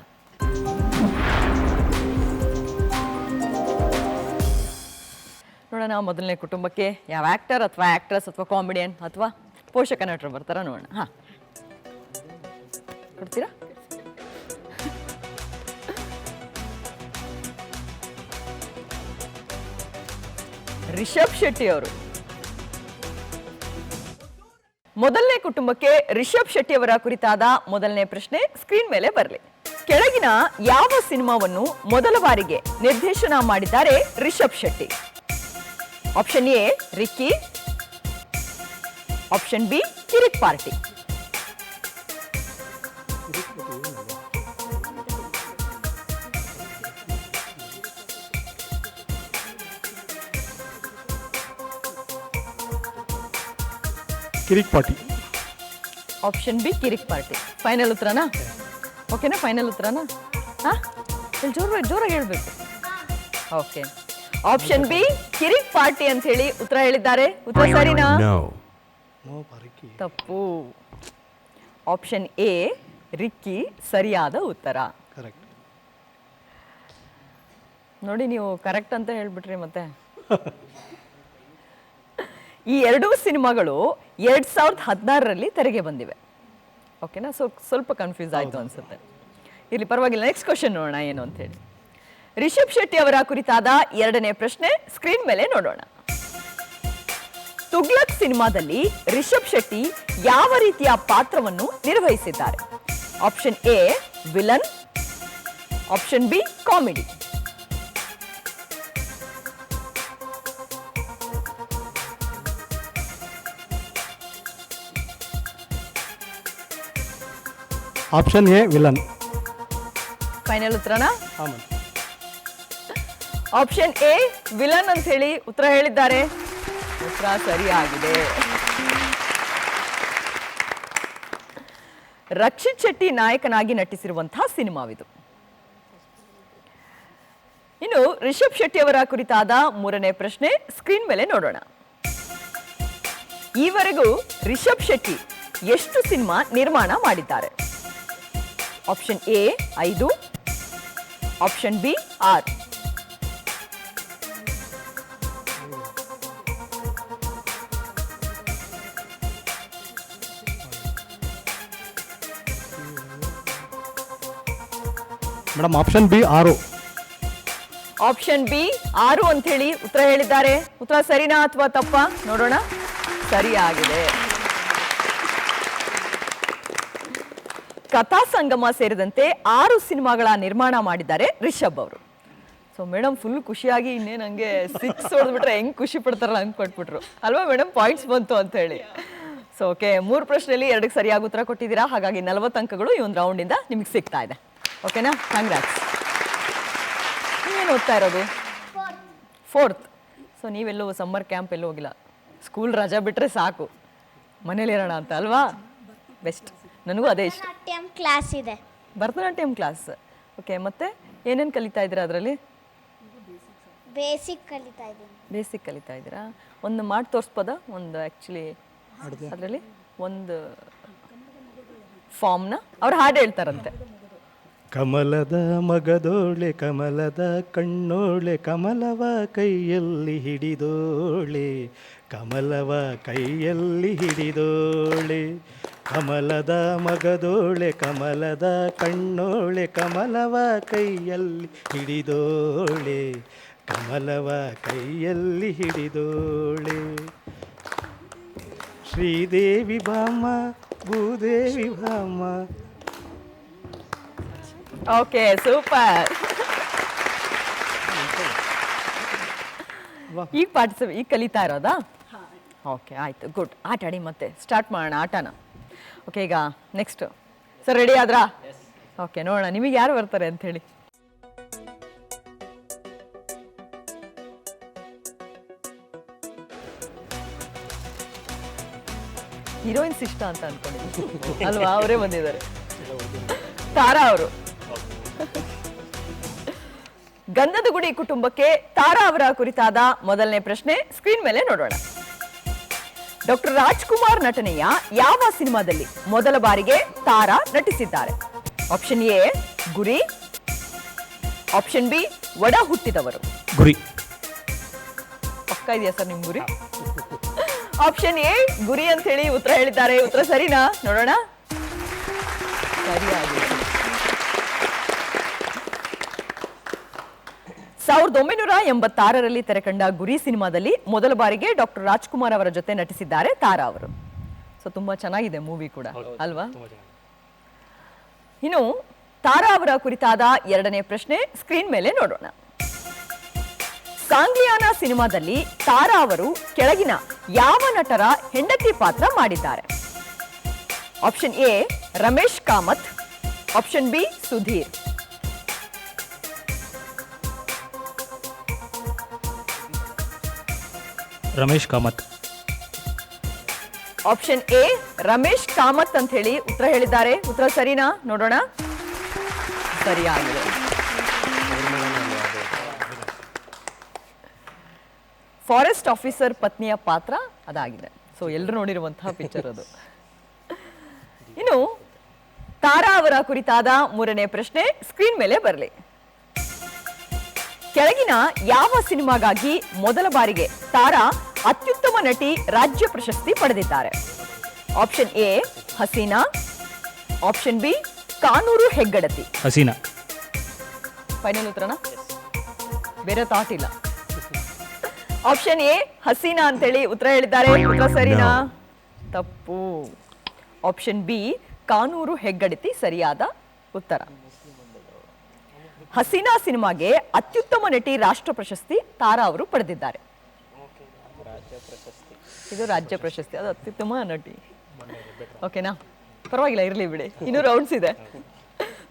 ನೋಡೋಣ ಮೊದಲನೇ ಕುಟುಂಬಕ್ಕೆ ಯಾವ ಆಕ್ಟರ್ ಅಥವಾ ಆಕ್ಟ್ರೆಸ್ ಅಥವಾ ಕಾಮಿಡಿಯನ್ ಅಥವಾ ಪೋಷಕ ನಟರು ಬರ್ತಾರ ನೋಡೋಣ. ಹಾ, ಕೊಡ್ತೀರಾ? ರಿಷಬ್ ಶೆಟ್ಟಿ ಅವರು. ಮೊದಲನೇ ಕುಟುಂಬಕ್ಕೆ ರಿಷಬ್ ಶೆಟ್ಟಿ ಅವರ ಕುರಿತಾದ ಮೊದಲನೇ ಪ್ರಶ್ನೆ ಸ್ಕ್ರೀನ್ ಮೇಲೆ ಬರಲಿ. ಕೆಳಗಿನ ಯಾವ ಸಿನಿಮಾವನ್ನು ಮೊದಲ ಬಾರಿಗೆ ನಿರ್ದೇಶನ ಮಾಡಿದ್ದಾರೆ Rishab Shetty? Option A Ricky, option B Kirik Party. Kirik Party. Option B Kirik Party. Final ಉತ್ತರನಾ? ಓಕೆನಾ? ಫೈನಲ್ ಉತ್ತರನಾ? ಹಾ, ಜೋರಾಗಿ ಹೇಳ್ಬೇಕು. Okay, option B Kirik Party ಅಂತ ಹೇಳಿ ಉತ್ತರ ಹೇಳಿದ್ದಾರೆ. ಉತ್ತರ ಸರಿನಾ? ತಪ್ಪು. ಆಪ್ಷನ್ ಎ ರಿಕ್ಕಿ ಸರಿಯಾದ ಉತ್ತರ. ಕರೆಕ್ಟ್. ನೋಡಿ, ನೀವು ಕರೆಕ್ಟ್ ಅಂತ ಹೇಳ್ಬಿಟ್ರಿ ಮತ್ತೆ. ಈ ಎರಡೂ ಸಿನಿಮಾಗಳು 2016ರಲ್ಲಿ ತೆರೆಗೆ ಬಂದಿವೆ. ಓಕೆನಾ? ಸ್ವಲ್ಪ ಕನ್ಫ್ಯೂಸ್ ಆಯ್ತು ಅನ್ಸುತ್ತೆ. ಇಲ್ಲಿ ಪರವಾಗಿಲ್ಲ. ನೆಕ್ಸ್ಟ್ ಕ್ವಶನ್ ನೋಡೋಣ ಏನು ಅಂತ ಹೇಳಿ. ರಿಷಬ್ ಶೆಟ್ಟಿ ಅವರ ಕುರಿತಾದ 2ನೇ ಪ್ರಶ್ನೆ ಸ್ಕ್ರೀನ್ ಮೇಲೆ ನೋಡೋಣ. ತುಗ್ಲಕ್ ಸಿನಿಮಾದಲ್ಲಿ ರಿಷಬ್ ಶೆಟ್ಟಿ ಯಾವ ರೀತಿಯ ಪಾತ್ರವನ್ನು ನಿರ್ವಹಿಸಿದ್ದಾರೆ? Option A villain, option B comedy. Option A villain. Final ಉತ್ತರನಾ? ಆಮೇಲೆ ಆಪ್ಷನ್ ಎ ವಿಲನ್ ಅಂತ ಹೇಳಿ ಉತ್ತರ ಹೇಳಿದ್ದಾರೆ. ಉತ್ತರ ಸರಿಯಾಗಿದೆ. ರಕ್ಷಿತ್ ಶೆಟ್ಟಿ ನಾಯಕನಾಗಿ ನಟಿಸಿರುವಂತಹ ಸಿನಿಮಾವಿದು. ಇನ್ನು ರಿಷಬ್ ಶೆಟ್ಟಿ ಅವರ ಕುರಿತಾದ 3ನೇ ಪ್ರಶ್ನೆ ಸ್ಕ್ರೀನ್ ಮೇಲೆ ನೋಡೋಣ. ಈವರೆಗೂ ರಿಷಬ್ ಶೆಟ್ಟಿ ಎಷ್ಟು ಸಿನಿಮಾ ನಿರ್ಮಾಣ ಮಾಡಿದ್ದಾರೆ? Option A 5, option B 6. Madam option B 6. Option B 6 ಅಂತ ಹೇಳಿ ಉತ್ತರ ಹೇಳಿದ್ದಾರೆ. ಉತ್ತರ ಸರಿನಾ ಅಥವಾ ತಪ್ಪಾ ನೋಡೋಣ. ಸರಿಯಾಗಿದೆ. ಕಥಾ ಸಂಗಮ ಸೇರಿದಂತೆ 6 ಸಿನಿಮಾಗಳ ನಿರ್ಮಾಣ ಮಾಡಿದ್ದಾರೆ ರಿಷಬ್ ಅವರು. ಸೊ ಮೇಡಮ್ ಫುಲ್ ಖುಷಿಯಾಗಿ ಇನ್ನೇನು ಹಂಗೆ 6 ಹೊಡೆದ್ಬಿಟ್ರೆ ಹೆಂಗ್ ಖುಷಿ ಪಡ್ತಾರಲ್ಲ ಹಂಗೆ ಕೊಟ್ಬಿಟ್ರು ಅಲ್ವಾ ಮೇಡಮ್? ಪಾಯಿಂಟ್ಸ್ ಬಂತು ಅಂತ ಹೇಳಿ. ಸೊ ಓಕೆ, 3 ಪ್ರಶ್ನೆಯಲ್ಲಿ 2ಕ್ಕೆ ಸರಿಯಾಗಿ ಉತ್ತರ ಕೊಟ್ಟಿದ್ದೀರಾ. ಹಾಗಾಗಿ 40 ಅಂಕಗಳು ಈ ಒಂದು ರೌಂಡಿಂದ ನಿಮಗೆ ಸಿಗ್ತಾ ಇದೆ. ಓಕೆನಾ? ಕಂಗ್ರಾಟ್ಸ್. ನೀವೇನು ಓದ್ತಾ ಇರೋದು? 4th. ಸೊ ನೀವೆಲ್ಲೂ ಸಮ್ಮರ್ ಕ್ಯಾಂಪ್ ಎಲ್ಲೂ ಹೋಗಿಲ್ಲ, ಸ್ಕೂಲ್ ರಜಾ ಬಿಟ್ಟರೆ ಸಾಕು ಮನೇಲಿರೋಣ ಅಂತ ಅಲ್ವಾ? ಬೆಸ್ಟ್. ನನಗೂ ಅದೇ ಇಷ್ಟ. ಭರತನಾಟ್ಯಂ ಕ್ಲಾಸ್ ಇದೆ. ಭರತನಾಟ್ಯಂ ಕ್ಲಾಸ್. ಓಕೆ, ಮತ್ತೆ ಏನೇನು ಕಲಿತಾ ಇದ್ದೀರಾ ಅದರಲ್ಲಿ? ಬೇಸಿಕ್ ಕಲಿತಾ ಇದ್ದೀನಿ. ಬೇಸಿಕ್ ಕಲಿತಾ ಇದ್ದೀರಾ. ಒಂದು ಮಾಡಿ ತೋರಿಸ್ಬೋದಾ? ಒಂದು ಆ್ಯಕ್ಚುಲಿ ಅದರಲ್ಲಿ ಒಂದು ಫಾರ್ಮ್ನ ಅವ್ರು ಹಾಡು ಹೇಳ್ತಾರಂತೆ. ಕಮಲದ ಮಗದೋಳೆ ಕಮಲದ ಕಣ್ಣೋಳೆ ಕಮಲವ ಕೈಯಲ್ಲಿ ಹಿಡಿದೋಳೆ ಕಮಲವ ಕೈಯಲ್ಲಿ ಹಿಡಿದೋಳೆ ಕಮಲದ ಮಗದೋಳೆ ಕಮಲದ ಕಣ್ಣೋಳೆ ಕಮಲವ ಕೈಯಲ್ಲಿ ಹಿಡಿದೋಳೆ ಕಮಲವ ಕೈಯಲ್ಲಿ ಹಿಡಿದೋಳೆ ಶ್ರೀದೇವಿ ಬಾಮ ಭೂದೇವಿ ಬಾಮ. Okay, super. ಈಗ ಕಲಿತಾ ಇರೋದಾ? ಓಕೆ, ಆಯ್ತು, ಗುಡ್. ಆಟ ಆಡಿ ಮತ್ತೆ ಸ್ಟಾರ್ಟ್ ಮಾಡೋಣ ಆಟನ. ಓಕೆ, ಈಗ ನೆಕ್ಸ್ಟ್ ಸರ್ ರೆಡಿ ಆದ್ರಾ? ಓಕೆ, ನೋಡೋಣ ನಿಮಗೆ ಯಾರು ಬರ್ತಾರೆ ಅಂತ ಹೇಳಿ. ಹೀರೋಯಿನ್ಸ್ ಇಷ್ಟ ಅಂತ ಅನ್ಕೊಂಡಿದ್ದೀನಿ ಅಲ್ವಾ? ಅವರೇ ಬಂದಿದ್ದಾರೆ, ತಾರಾ ಅವರು. ಗಂಧದ ಗುಡಿ ಕುಟುಂಬಕ್ಕೆ ತಾರಾ ಅವರ ಕುರಿತಾದ ಮೊದಲನೇ ಪ್ರಶ್ನೆ ಸ್ಕ್ರೀನ್ ಮೇಲೆ ನೋಡೋಣ. ಡಾಕ್ಟರ್ ರಾಜ್ಕುಮಾರ್ ನಟನೆಯ ಯಾವ ಸಿನಿಮಾದಲ್ಲಿ ಮೊದಲ ಬಾರಿಗೆ ತಾರಾ ನಟಿಸಿದ್ದಾರೆ? ಆಪ್ಷನ್ ಎ ಗುರಿ, ಆಪ್ಷನ್ ಬಿ ಒಡ ಹುಟ್ಟಿದವರು. ಗುರಿ. ಪಕ್ಕ ಇದೆಯಾ ಸರ್ ನಿಮ್ ಗುರಿ? ಆಪ್ಷನ್ ಎ ಗುರಿ ಅಂತ ಹೇಳಿ ಉತ್ತರ ಹೇಳಿದ್ದಾರೆ. ಉತ್ತರ ಸರಿನಾ? ನೋಡೋಣ. ಸರಿಯಾಗಿದೆ. 1986ರಲ್ಲಿ ತೆರೆಕಂಡ ಗುರಿ ಸಿನಿಮಾದಲ್ಲಿ ಮೊದಲ ಬಾರಿಗೆ ಡಾಕ್ಟರ್ ರಾಜ್ಕುಮಾರ್ ಅವರ ಜೊತೆ ನಟಿಸಿದ್ದಾರೆ ತಾರಾ ಅವರು. ಸೊ ತುಂಬಾ ಚೆನ್ನಾಗಿದೆ ಮೂವಿ ಕೂಡ ಅಲ್ವಾ? ಇನ್ನು ತಾರಾ ಅವರ ಕುರಿತಾದ ಎರಡನೇ ಪ್ರಶ್ನೆ ಸ್ಕ್ರೀನ್ ಮೇಲೆ ನೋಡೋಣ. ಸಾಂಗ್ಲಿಯಾನ ಸಿನಿಮಾದಲ್ಲಿ ತಾರಾ ಅವರು ಕೆಳಗಿನ ಯಾವ ನಟರ ಹೆಂಡತಿ ಪಾತ್ರ ಮಾಡಿದ್ದಾರೆ? Option A Ramesh Kamath, option B Sudhir. Ramesh Kamath. Option A Ramesh Kamath ಅಂತ ಹೇಳಿ ಉತ್ತರ ಹೇಳಿದ್ದಾರೆ. ಉತ್ತರ ಸರಿನಾ? ನೋಡೋಣ. ಸರಿಯಾಗಿದೆ. ಫಾರೆಸ್ಟ್ ಆಫೀಸರ್ ಪತ್ನಿಯ ಪಾತ್ರ ಅದಾಗಿದೆ. ಸೊ ಎಲ್ಲರೂ ನೋಡಿರುವಂತಹ ಪಿಕ್ಚರ್ ಅದು. ಇನ್ನು ತಾರಾ ಅವರ ಕುರಿತಾದ ಮೂರನೇ ಪ್ರಶ್ನೆ ಸ್ಕ್ರೀನ್ ಮೇಲೆ ಬರಲಿ. ಕೆಳಗಿನ ಯಾವ ಸಿನಿಮಾಗಾಗಿ ಮೊದಲ ಬಾರಿಗೆ ತಾರಾ ಅತ್ಯುತ್ತಮ ನಟಿ ರಾಜ್ಯ ಪ್ರಶಸ್ತಿ ಪಡೆದಿದ್ದಾರೆ? Option A Haseena, option B Kanooru Heggadathi. Haseena. Final ಉತ್ತರನ? ಬೇರೆ ಥಾಟ್ ಇಲ್ಲ. ಆಪ್ಷನ್ ಎ ಹಸೀನಾ ಅಂತೇಳಿ ಉತ್ತರ ಹೇಳಿದ್ದಾರೆ. ಉತ್ತರ ಸರಿನಾ? ತಪ್ಪು. ಆಪ್ಷನ್ ಬಿ ಕಾನೂರು ಹೆಗ್ಗಡತಿ ಸರಿಯಾದ ಉತ್ತರ. ಹಸೀನಾ ಸಿನಿಮಾಗೆ ಅತ್ಯುತ್ತಮ ನಟಿ ರಾಷ್ಟ್ರ ಪ್ರಶಸ್ತಿ ತಾರಾ ಅವರು ಪಡೆದಿದ್ದಾರೆ. ಇದು ರಾಜ್ಯ ಪ್ರಶಸ್ತಿ, ಅದು ಅತ್ಯುತ್ತಮ ನಟಿ. ಓಕೆನಾ? ಪರವಾಗಿಲ್ಲ, ಇರಲಿ ಬಿಡಿ, ಇನ್ನೂ ರೌಂಡ್ಸ್ ಇದೆ.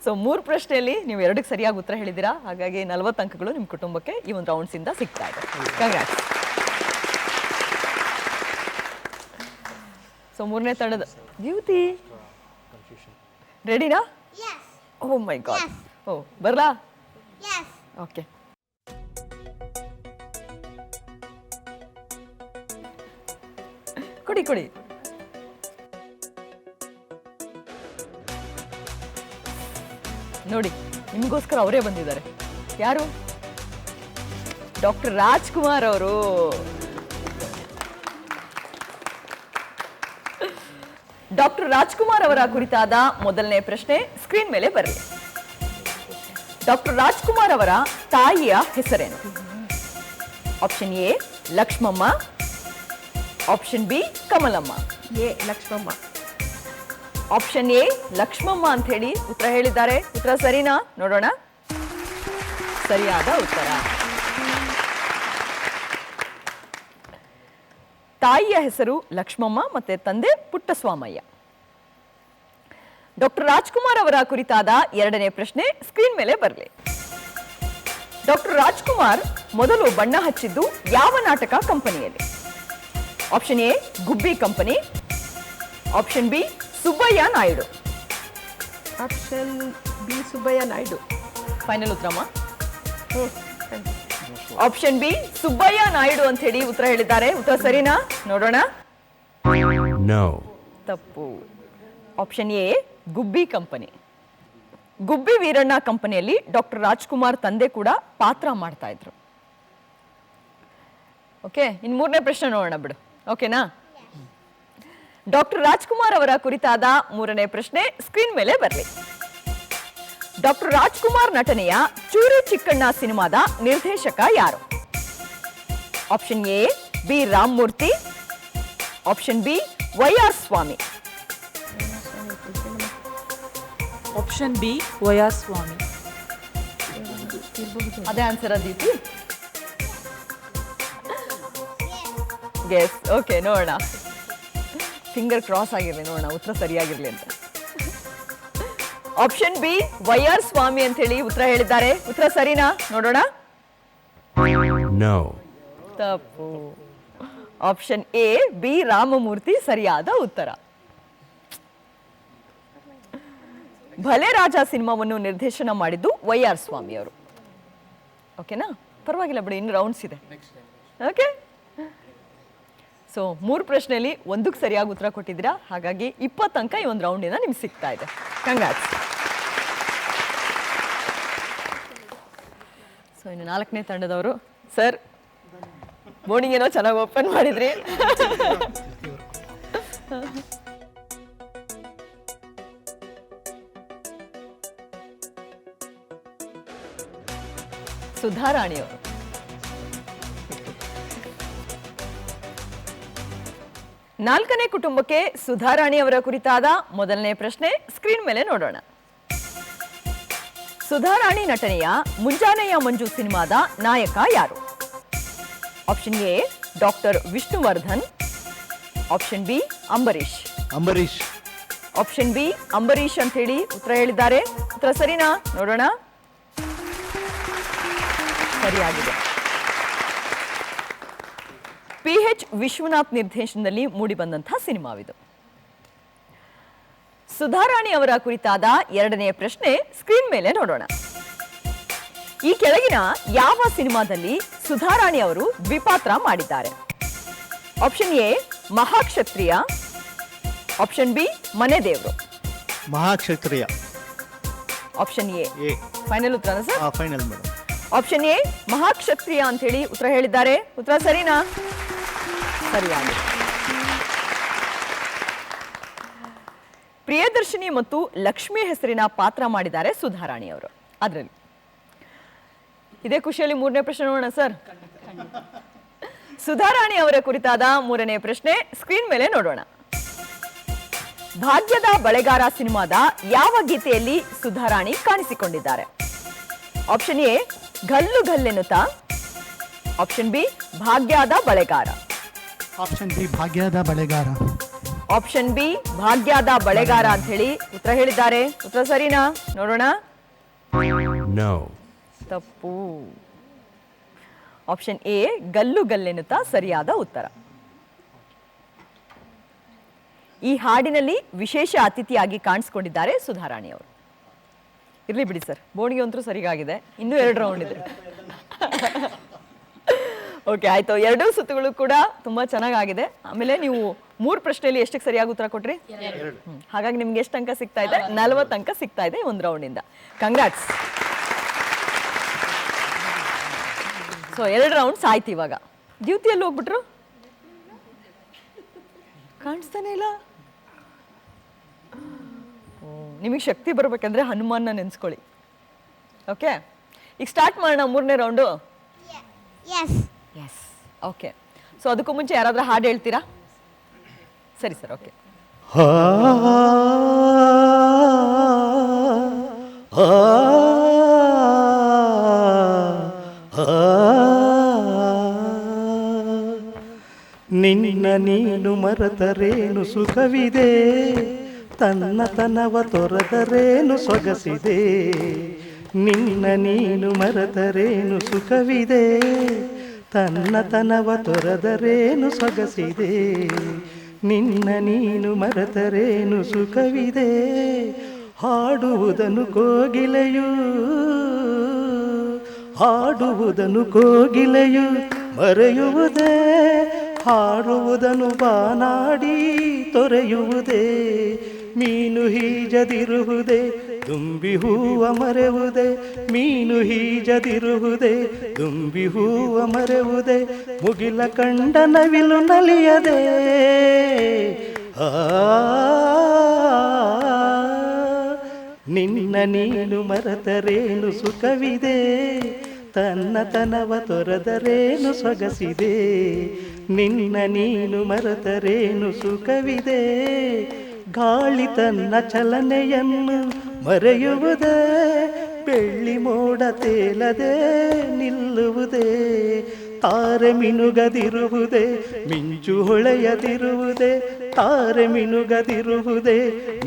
ಸೊ 3 ಪ್ರಶ್ನೆಯಲ್ಲಿ ನೀವು 2ಕ್ಕೆ ಸರಿಯಾಗಿ ಉತ್ತರ ಹೇಳಿದ್ದೀರಾ. ಹಾಗಾಗಿ 40 ಅಂಕಗಳು ನಿಮ್ಮ ಕುಟುಂಬಕ್ಕೆ ಈ ಒಂದು ರೌಂಡ್ಸ್ ಇಂದ ಸಿಗ್ತಾ ಇದೆ. ಕಂಗ್ರಾಟ್ಸ್. ಸೊ 3ನೇ ತಂಡದ ದ್ಯುತಿ ರೆಡಿನಾ? ಓ ಮೈ ಗಾಡ್. ಓ ಬರ್ಲಾ? ಓಕೆ. ಕೊಡಿ ಕೊಡಿ. ನೋಡಿ, ನಿಮಗೋಸ್ಕರ ಅವರೇ ಬಂದಿದ್ದಾರೆ. ಯಾರು? ಡಾಕ್ಟರ್ ರಾಜ್ಕುಮಾರ್ ಅವರು. ಡಾಕ್ಟರ್ ರಾಜ್ಕುಮಾರ್ ಅವರ ಕುರಿತಾದ ಮೊದಲನೇ ಪ್ರಶ್ನೆ ಸ್ಕ್ರೀನ್ ಮೇಲೆ ಬರಲಿ. ಡಾಕ್ಟರ್ ರಾಜ್ಕುಮಾರ್ ಅವರ ತಾಯಿಯ ಹೆಸರೇನು? Option A Lakshmamma, option B Kamalamma. A Lakshmamma. Option A Lakshmamma ಅಂತ ಹೇಳಿ ಉತ್ತರ ಹೇಳಿದ್ದಾರೆ. ಉತ್ತರ ಸರಿನಾ? ನೋಡೋಣ. ಸರಿಯಾದ ಉತ್ತರ. ತಾಯಿಯ ಹೆಸರು ಲಕ್ಷ್ಮಮ್ಮ ಮತ್ತೆ ತಂದೆ ಪುಟ್ಟಸ್ವಾಮಯ್ಯ. ಡಾಕ್ಟರ್ ರಾಜ್ಕುಮಾರ್ ಅವರ ಕುರಿತಾದ ಎರಡನೇ ಪ್ರಶ್ನೆ ಸ್ಕ್ರೀನ್ ಮೇಲೆ ಬರಲಿ. ಡಾಕ್ಟರ್ ರಾಜ್ಕುಮಾರ್ ಮೊದಲು ಬಣ್ಣ ಹಚ್ಚಿದ್ದು ಯಾವ ನಾಟಕ ಕಂಪನಿಯಲ್ಲಿ? Option A Gubbi company, option B Subbaiah Naidu. Option B Subbaiah Naidu. Final ಉತ್ತರಮ್ಮ? ಆಪ್ಷನ್ ಬಿ ಸುಬ್ಬಯ್ಯ ನಾಯ್ಡು ಅಂತ ಹೇಳಿ ಉತ್ತರ ಹೇಳಿದ್ದಾರೆ. ಉತ್ತರ ಸರಿನಾ? ನೋಡೋಣ. ತಪ್ಪು. Option A Gubbi company. Gubbi Veeranna ಕಂಪನಿಯಲ್ಲಿ ಡಾಕ್ಟರ್ ರಾಜ್ಕುಮಾರ್ ತಂದೆ ಕೂಡ ಪಾತ್ರ ಮಾಡ್ತಾ ಇದ್ರು. ಓಕೆ, ಇನ್ನು 3ನೇ ಪ್ರಶ್ನೆ ನೋಡೋಣ ಬಿಡು. ಓಕೆನಾ? ಡಾಕ್ಟರ್ ರಾಜ್ಕುಮಾರ್ ಅವರ ಕುರಿತಾದ 3ನೇ ಪ್ರಶ್ನೆ ಸ್ಕ್ರೀನ್ ಮೇಲೆ ಬರಲಿ. ಡಾಕ್ಟರ್ ರಾಜ್ಕುಮಾರ್ ನಟನೆಯ ಚೂರಿ ಚಿಕ್ಕಣ್ಣ ಸಿನಿಮಾದ ನಿರ್ದೇಶಕ ಯಾರು? Option A B Ramamurthy, option B Y R. Swamy. Option B Y R. Swamy. ಅದೇ ಆನ್ಸರ್ ಅದೀತಿ? ಗೆಸ್. ಓಕೆ, ನೋಡೋಣ. ಫಿಂಗರ್ ಕ್ರಾಸ್ ಆಗಿರ್ಲಿ, ನೋಡೋಣ ಉತ್ತರ ಸರಿಯಾಗಿರ್ಲಿ ಅಂತ. Option B Y R. ಸ್ವಾಮಿ ಅಂತ ಹೇಳಿ ಉತ್ತರ ಹೇಳಿದ್ದಾರೆ. ಉತ್ತರ ಸರಿನಾ? ನೋಡೋಣ. ತಪ್ಪು. ಆಪ್ಷನ್ ಎ ಬಿ ರಾಮಮೂರ್ತಿ ಸರಿಯಾದ ಉತ್ತರ. ಭಲೆ ರಾಜ ಸಿನಿಮಾವನ್ನು ನಿರ್ದೇಶನ ಮಾಡಿದ್ದು ವೈ.ಆರ್. ಸ್ವಾಮಿ ಅವರು. ಓಕೆನಾ? ಪರವಾಗಿಲ್ಲ ಬಿಡಿ, ಇನ್ನು ರೌಂಡ್ಸ್ ಇದೆ. ಓಕೆ, ಸೊ 3 ಪ್ರಶ್ನೆಯಲ್ಲಿ ಒಂದಕ್ಕೆ ಸರಿಯಾಗಿ ಉತ್ತರ ಕೊಟ್ಟಿದ್ದೀರಾ. ಹಾಗಾಗಿ 20 ಅಂಕ ಈ ಒಂದು ರೌಂಡಿಂದ ನಿಮ್ಗೆ ಸಿಗ್ತಾ ಇದೆ. ಕಂಗ್ರಾಟ್ಸ್. ಸೊ ಇನ್ನು 4ನೇ ತಂಡದವರು. ಸರ್, ಬೋರ್ಡಿಂಗ್ ಏನೋ ಚೆನ್ನಾಗಿ ಓಪನ್ ಮಾಡಿದ್ರಿ. ಸುಧಾರಾಣಿಯವರು. ನಾಲ್ಕನೇ ಕುಟುಂಬಕ್ಕೆ ಸುಧಾರಾಣಿಯವರ ಕುರಿತಾದ ಮೊದಲನೇ ಪ್ರಶ್ನೆ ಸ್ಕ್ರೀನ್ ಮೇಲೆ ನೋಡೋಣ. ಸುಧಾರಾಣಿ ನಟನೆಯ ಮುಂಜಾನೆಯ ಮಂಜು ಸಿನಿಮಾದ ನಾಯಕ ಯಾರು? Option A doctor Vishnuvardhan, option B Ambareesh. Ambareesh. Option B Ambareesh ಅಂತ ಹೇಳಿ ಉತ್ತರ ಹೇಳಿದ್ದಾರೆ. ಉತ್ತರ ಸರಿನಾ? ನೋಡೋಣ. ಸರಿಯಾಗಿದೆ. PH ವಿಶ್ವನಾಥ್ ನಿರ್ದೇಶನದಲ್ಲಿ ಮೂಡಿಬಂದಂತಹ ಸಿನಿಮಾವಿದು. ಸುಧಾರಾಣಿ ಅವರ ಕುರಿತಾದ ಎರಡನೇ ಪ್ರಶ್ನೆ ಸ್ಕ್ರೀನ್ ಮೇಲೆ ನೋಡೋಣ. ಈ ಕೆಳಗಿನ ಯಾವ ಸಿನಿಮಾದಲ್ಲಿ ಸುಧಾರಾಣಿ ಅವರು ದ್ವಿಪಾತ್ರ ಮಾಡಿದ್ದಾರೆ? Option A Mahakshatriya, option B Mane Devaru. Mahakshatriya. Option A A. Final ಉತ್ತರನ sir? Final madam. Option A Mahakshatriya ಅಂತ ಹೇಳಿ ಉತ್ತರ ಹೇಳಿದ್ದಾರೆ. ಉತ್ತರ ಸರಿನಾ? ಸರಿಯಾಗಿದೆ. ಪ್ರಿಯದರ್ಶಿನಿ ಮತ್ತು ಲಕ್ಷ್ಮಿ ಹೆಸರಿನ ಪಾತ್ರ ಮಾಡಿದ್ದಾರೆ ಸುಧಾರಾಣಿ ಅವರು. ಅದರಲ್ಲಿ ಇದೇ ಖುಷಿಯಲ್ಲಿ 3ನೇ ಪ್ರಶ್ನೆ ನೋಡೋಣ ಸರ್. ಸುಧಾರಾಣಿ ಅವರ ಕುರಿತಾದ 3ನೇ ಪ್ರಶ್ನೆ ಸ್ಕ್ರೀನ್ ಮೇಲೆ ನೋಡೋಣ. ಭಾಗ್ಯದ ಬಳೆಗಾರ ಸಿನಿಮಾದ ಯಾವ ಗೀತೆಯಲ್ಲಿ ಸುಧಾರಾಣಿ ಕಾಣಿಸಿಕೊಂಡಿದ್ದಾರೆ? ಆಪ್ಷನ್ ಎ ಗಲ್ಲು ಗಲ್ಲೆನುತ, ಆಪ್ಷನ್ ಬಿ ಭಾಗ್ಯದ ಬಳೆಗಾರ. ಆಪ್ಷನ್ ಬಿ ಭಾಗ್ಯದ ಬಳೆಗಾರ. ಆಪ್ಷನ್ ಬಿ ಭಾಗ್ಯದ ಬಳೆಗಾರ ಅಂತ ಹೇಳಿ ಉತ್ತರ ಹೇಳಿದ್ದಾರೆ. ಉತ್ತರ ಸರಿನಾ? ನೋಡೋಣ. ತಪ್ಪು. ಆಪ್ಷನ್ ಎ ಗಲ್ಲು ಗಲ್ಲೆನುತ ಸರಿಯಾದ ಉತ್ತರ. ಈ ಹಾಡಿನಲ್ಲಿ ವಿಶೇಷ ಅತಿಥಿಯಾಗಿ ಕಾಣಿಸ್ಕೊಂಡಿದ್ದಾರೆ ಸುಧಾರಾಣಿ ಅವರು. ಇರ್ಲಿ ಬಿಡಿ ಸರ್, ಬೋರ್ಡ್ಗೆ ಅಂತೂ ಸರಿಯಾಗಿದೆ. ಇನ್ನೂ 2 ರೌಂಡ್ ಇದೆ. ಓಕೆ, ಆಯ್ತು. 2 ಸುತ್ತುಗಳು ಕೂಡ ತುಂಬಾ ಚೆನ್ನಾಗಿದೆ. ಆಮೇಲೆ ನೀವು 3 ಪ್ರಶ್ನೆಯಲ್ಲಿ ಎಷ್ಟಕ್ಕೆ ಸರಿಯಾಗಿ ಉತ್ತರ ಕೊಟ್ರಿ? 2. ಹಾಗಾಗಿ ನಿಮ್ಗೆ ಎಷ್ಟು ಅಂಕ ಸಿಗ್ತಾ ಇದೆ? 40 ಅಂಕ ಸಿಗ್ತಾ ಇದೆ ಒಂದು ರೌಂಡಿಂದ. ಕಂಗ್ರಾಟ್ಸ್. ಸೊ 2 ರೌಂಡ್ಸ್ ಆಯ್ತು. ಇವಾಗ ದ್ಯುತಿಯಲ್ಲಿ ಹೋಗ್ಬಿಟ್ರು, ಕಾಣಿಸ್ತಾನೆ ಇಲ್ಲ. ನಿಮಗೆ ಶಕ್ತಿ ಬರ್ಬೇಕಂದ್ರೆ ಹನುಮಾನ್ನ ನೆನ್ಸ್ಕೊಳ್ಳಿ. ಓಕೆ, ಈಗ ಸ್ಟಾರ್ಟ್ ಮಾಡೋಣ 3ನೇ round. Yes. Yes, okay. So ಅದಕ್ಕೂ ಮುಂಚೆ ಯಾರಾದ್ರೂ ಹಾಡು ಹೇಳ್ತೀರಾ? ಸರಿ ಸರ್, ಓಕೆ. ನಿನ್ನ ನೀನು ಮರೆತರೇನು ಸುಖವಿದೆ, ತನ್ನತನವ ತೊರೆದರೇನು ಸೊಗಸಿದೆ. ನಿನ್ನ ನೀನು ಮರೆತರೇನು ಸುಖವಿದೆ, ತನ್ನತನವ ತೊರೆದರೇನು ಸೊಗಸಿದೆ. ನಿನ್ನ ನೀನು ಮರೆತರೇನು ಸುಖವಿದೆ. ಹಾಡುವುದನ್ನು ಕೋಗಿಲೆಯು, ಹಾಡುವುದನ್ನು ಕೋಗಿಲೆಯು ಮರೆಯುವುದೇ, ಹಾಡುವುದನ್ನು ಬಾನಾಡಿ ತೊರೆಯುವುದೇ. ಮೀನು ಹೀಜದಿರುವುದೇ, ದುಂಬಿ ಹೂವ ಮರೆಯುವುದೇ. ಮೀನು ಹೀಜದಿರುವುದೇ, ದುಂಬಿ ಹೂವ ಮರೆಯುವುದೇ. ಮುಗಿಲ ಕಂಡ ನವಿಲು ನಲಿಯದೆ. ನಿನ್ನ ನೀನು ಮರೆತರೇನು ಸುಖವಿದೆ, ತನ್ನತನವ ತೊರೆದರೇನು ಸೊಗಸಿದೆ. ನಿನ್ನ ನೀನು ಮರೆತರೇನು ಸುಖವಿದೆ. ಗಾಳಿ ತನ್ನ ಚಲನೆಯನ್ನು ಮರೆಯುವುದೇ, ಬೆಳ್ಳಿ ಮೋಡ ತೇಲದೆ ನಿಲ್ಲುವುದೇ. ತಾರೆ ಮಿನುಗದಿರುವುದೇ, ಮಿಂಚು ಹೊಳೆಯದಿರುವುದೇ. ತಾರೆ ಮಿನುಗದಿರುವುದೇ,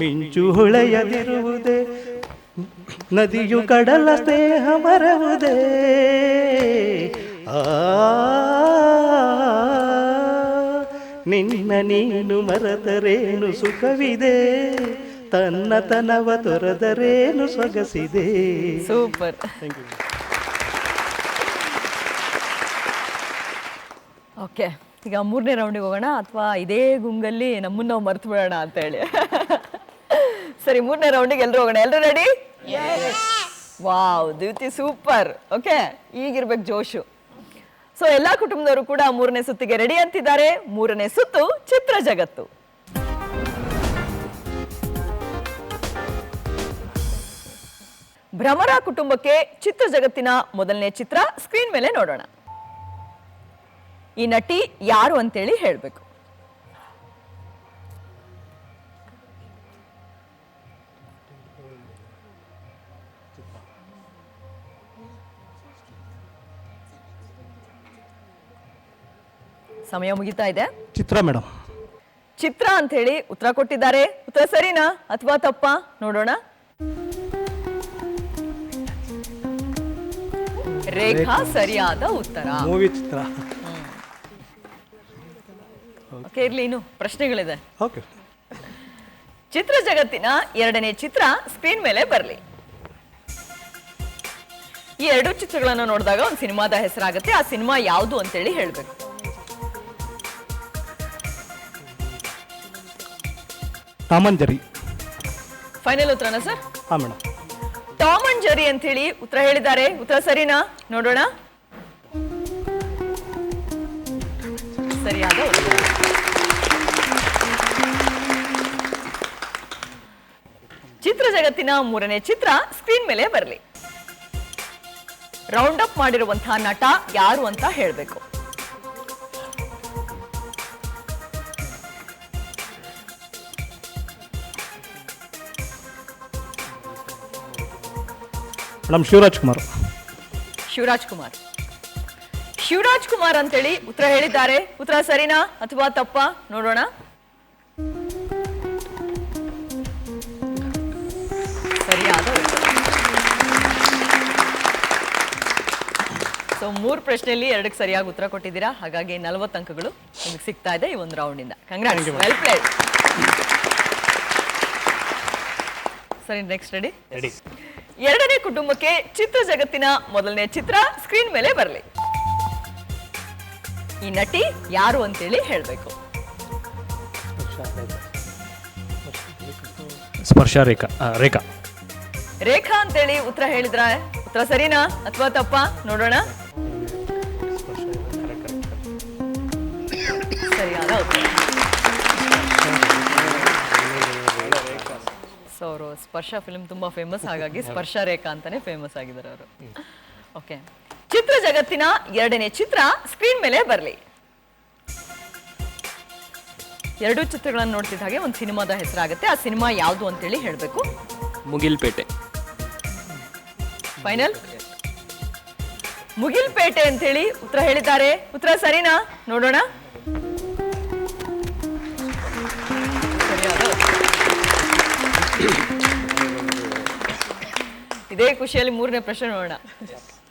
ಮಿಂಚು ಹೊಳೆಯದಿರುವುದೇ. ನದಿಯು ಕಡಲ ಸ್ನೇಹ ಮರೆಯುವುದೇ. ನಿನ್ನ ನೀನು ಮರೆತರೇನು ಸುಖವಿದೆ, ತನ್ನತನವ ತೊರೆದರೇನು ಸೊಗಸಿದೆ. ಸೂಪರ್. ಓಕೆ, ಈಗ 3ನೇ ರೌಂಡಿಗೆ ಹೋಗೋಣ ಅಥವಾ ಇದೇ ಗುಂಗಲ್ಲಿ ನಮ್ಮನ್ನ ನಾವು ಮರ್ತು ಬಿಡೋಣ ಅಂತ ಹೇಳಿ. ಸರಿ, 3ನೇ ರೌಂಡಿಗೆ ಎಲ್ಲರೂ ಹೋಗೋಣ. ಎಲ್ಲರೂ ರೆಡಿ? ವಾವ್, ದ್ಯುತಿ ಸೂಪರ್. ಓಕೆ, ಈಗಿರ್ಬೇಕು ಜೋಶು. ಸೊ ಎಲ್ಲಾ ಕುಟುಂಬದವರು ಕೂಡ 3ನೇ ಸುತ್ತಿಗೆ ರೆಡಿ ಅಂತಿದ್ದಾರೆ. 3ನೇ ಸುತ್ತು ಚಿತ್ರ ಜಗತ್ತು. ಭ್ರಮರ ಕುಟುಂಬಕ್ಕೆ ಚಿತ್ರ ಜಗತ್ತಿನ ಮೊದಲನೇ ಚಿತ್ರ ಸ್ಕ್ರೀನ್ ಮೇಲೆ ನೋಡೋಣ. ಈ ನಟಿ ಯಾರು ಅಂತೇಳಿ ಹೇಳ್ಬೇಕು. ಸಮಯ ಮುಗಿತಾ ಇದೆ. ಚಿತ್ರ ಮೇಡಮ್. ಚಿತ್ರ ಅಂತ ಹೇಳಿ ಉತ್ತರ ಕೊಟ್ಟಿದ್ದಾರೆ. ಉತ್ತರ ಸರಿನಾ ಅಥವಾ ತಪ್ಪಾ ನೋಡೋಣ. ರೇಖಾ ಸರಿಯಾದ ಉತ್ತರ. ಮೂವಿ ಚಿತ್ರ. ಓಕೆ, ಇರ್ಲಿ, ಇನ್ನು ಪ್ರಶ್ನೆಗಳಿದೆ. ಓಕೆ. ಚಿತ್ರ ಜಗತ್ತಿನ 2ನೇ ಚಿತ್ರ ಸ್ಕ್ರೀನ್ ಮೇಲೆ ಬರಲಿ. ಈ 2 ಚಿತ್ರಗಳನ್ನು ನೋಡಿದಾಗ ಒಂದು ಸಿನಿಮಾದ ಹೆಸರಾಗುತ್ತೆ. ಆ ಸಿನಿಮಾ ಯಾವುದು ಅಂತೇಳಿ ಹೇಳ್ಬೇಕು. Tom and Jerry. ಫೈನಲ್ ಉತ್ತರನಾ ಸರ್? ಹಾಂ ಮೇಡಮ್. ಟಾಮ್ ಅಂಡ್ ಜೆರ್ರಿ ಅಂತ ಹೇಳಿ ಉತ್ತರ ಹೇಳಿದ್ದಾರೆ. ಉತ್ತರ ಸರಿನಾ ನೋಡೋಣ. ಸರಿಯಾದ ಉತ್ತರ. ಚಿತ್ರ ಜಗತ್ತಿನ 3ನೇ ಚಿತ್ರ ಸ್ಕ್ರೀನ್ ಮೇಲೆ ಬರಲಿ. ರೌಂಡ್ ಅಪ್ ಮಾಡಿರುವಂತಹ ನಟ ಯಾರು ಅಂತ ಹೇಳ್ಬೇಕು. ಮೇಡಮ್ ಶಿವರಾಜ್ ಕುಮಾರ್. ಶಿವರಾಜ್ ಕುಮಾರ್. ಶಿವರಾಜ್ ಕುಮಾರ್ ಅಂತೇಳಿ ಉತ್ತರ ಹೇಳಿದ್ದಾರೆ. ಉತ್ತರ ಸರಿನಾ ಅಥವಾ ತಪ್ಪಾ ನೋಡೋಣ. ಸರಿಯಾದ ಉತ್ತರ. ಸೊ 3 ಪ್ರಶ್ನೆಯಲ್ಲಿ 2ಕ್ಕೆ ಸರಿಯಾಗಿ ಉತ್ತರ ಕೊಟ್ಟಿದ್ದೀರಾ. ಹಾಗಾಗಿ 40 ಅಂಕಗಳು ನಿಮಗೆ ಸಿಗ್ತಾ ಇದೆ ಈ ಒಂದು ರೌಂಡ್ ಇಂದ. Congrats, well played. ಸರಿ, ನೆಕ್ಸ್ಟ್ ರೆಡಿ? ರೆಡಿ. 2ನೇ ಕುಟುಂಬಕ್ಕೆ ಚಿತ್ರ ಜಗತ್ತಿನ ಮೊದಲನೇ ಚಿತ್ರ ಸ್ಕ್ರೀನ್ ಮೇಲೆ ಬರಲಿ. ಈ ನಟಿ ಯಾರು ಅಂತೇಳಿ ಹೇಳ್ಬೇಕು. ಸ್ಪರ್ಶ. ರೇಖಾ. ರೇಖಾ. ರೇಖಾ ಅಂತೇಳಿ ಉತ್ತರ ಹೇಳಿದ್ರ. ಉತ್ತರ ಸರಿನಾ ಅಥವಾ ತಪ್ಪಾ ನೋಡೋಣ. ಸರಿಯಾದ ಉತ್ತರ. ಸೊ ಅವರು ಸ್ಪರ್ಶ ಫಿಲ್ಮ್ ತುಂಬಾ ಫೇಮಸ್, ಹಾಗಾಗಿ ಸ್ಪರ್ಶ ರೇಖಾ ಅಂತಾನೆ ಫೇಮಸ್ ಆಗಿದ್ದಾರೆ ಅವರು. ಓಕೆ, ಚಿತ್ರ ಜಗತ್ತಿನ 2ನೇ ಚಿತ್ರ ಸ್ಕ್ರೀನ್ ಮೇಲೆ ಬರಲಿ. 2 ಚಿತ್ರಗಳನ್ನು ನೋಡ್ತಿದ್ದ ಹಾಗೆ ಒಂದು ಸಿನಿಮಾದ ಹೆಸರಾಗುತ್ತೆ. ಆ ಸಿನಿಮಾ ಯಾವುದು ಅಂತೇಳಿ ಹೇಳ್ಬೇಕು. ಮುಗಿಲ್ಪೇಟೆ. ಫೈನಲ್. ಮುಗಿಲ್ಪೇಟೆ ಅಂತೇಳಿ ಉತ್ತರ ಹೇಳಿದ್ದಾರೆ. ಉತ್ತರ ಸರಿನಾ ನೋಡೋಣ. ಸರಿಯಾದ ಉತ್ತರ. ಇದೇ ಖುಷಿಯಲ್ಲಿ 3ನೇ ಪ್ರಶ್ನೆ ನೋಡೋಣ.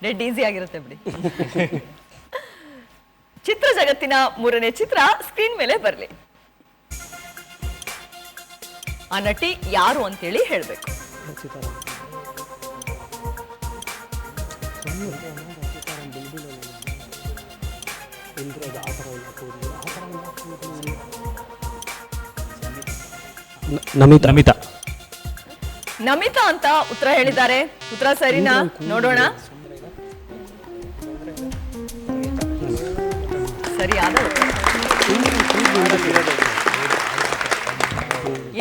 ಡೆಡ್ ಈಸಿ ಆಗಿರುತ್ತೆ ಬಿಡಿ. ಚಿತ್ರ ಜಗತ್ತಿನ 3ನೇ ಚಿತ್ರ ಸ್ಕ್ರೀನ್ ಮೇಲೆ ಬರಲಿ. ಆ ನಟಿ ಯಾರು ಅಂತೇಳಿ ಹೇಳ್ಬೇಕು. ನಮಿತಾ. ನಮಿತಾ. ನಮಿತಾ ಅಂತ ಉತ್ತರ ಹೇಳಿದ್ದಾರೆ. ಉತ್ತರ ಸರಿನಾ ನೋಡೋಣ. ಸರಿಯಾದ ಉತ್ತರ.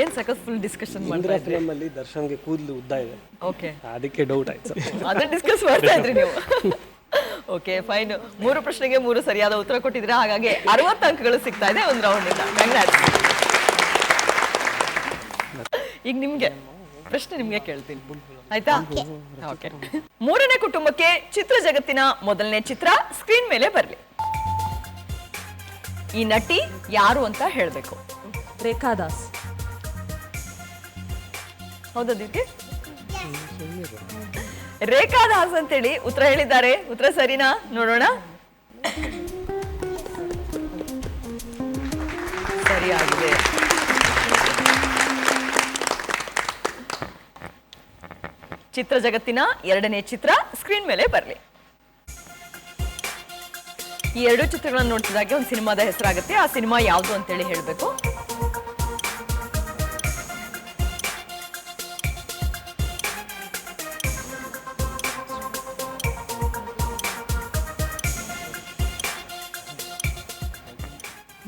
ಏನ್ ಸಕ್ಸಸ್ಫುಲ್ ಡಿಸ್ಕಷನ್ ಮಾಡ್ತಾ ಇದ್ರಿ. ನಮ್ಮಲ್ಲಿ ದರ್ಶನ್ಗೆ ಕೂದಲು ಉದ್ದ ಇದೆ. ಓಕೆ, ಅದಕ್ಕೆ ಡೌಟ್ ಆಯ್ತು. ಅದನ್ನ ಡಿಸ್ಕಸ್ ಮಾಡ್ತಾ ಇದ್ರಿ ನೀವು. Okay, fine. 3 ಪ್ರಶ್ನೆಗೆ 3 ಸರಿಯಾದ ಉತ್ತರ ಕೊಟ್ಟಿದ್ದೀರಾ. ಹಾಗಾಗಿ 60 ಅಂಕಗಳು ಸಿಗ್ತಾ ಇದೆ ಒಂದು ರೌಂಡ್ ಇಂದ. ಕಂಗ್ರಾಟ್ಸ್. ಈಗ ನಿಮ್ಗೆ ಪ್ರಶ್ನೆ ನಿಮ್ಗೆ ಕೇಳ್ತೀನಿ, ಆಯ್ತಾ? ಓಕೆ. 3ನೇ ಕುಟುಂಬಕ್ಕೆ ಚಿತ್ರ ಜಗತ್ತಿನ ಮೊದಲನೇ ಚಿತ್ರ ಸ್ಕ್ರೀನ್ ಮೇಲೆ ಬರಲಿ. ಈ ನಟಿ ಯಾರು ಅಂತ ಹೇಳ್ಬೇಕು. ರೇಖಾ ದಾಸ್. ಹೌದಾ ದೀಪ್ತಿ? ರೇಖಾ ದಾಸ್ ಅಂತೇಳಿ ಉತ್ತರ ಹೇಳಿದ್ದಾರೆ. ಉತ್ತರ ಸರಿನಾ ನೋಡೋಣ. ಸರಿಯಾಗಿದೆ. ಚಿತ್ರ ಜಗತ್ತಿನ 2ನೇ ಚಿತ್ರ ಸ್ಕ್ರೀನ್ ಮೇಲೆ ಬರಲಿ. ಈ ಎರಡು ಚಿತ್ರಗಳನ್ನು ನೋಡ್ತಿದ್ದಾಗೆ ಒಂದು ಸಿನಿಮಾದ ಹೆಸರಾಗುತ್ತೆ. ಆ ಸಿನಿಮಾ ಯಾವುದು ಅಂತೇಳಿ ಹೇಳಬೇಕು.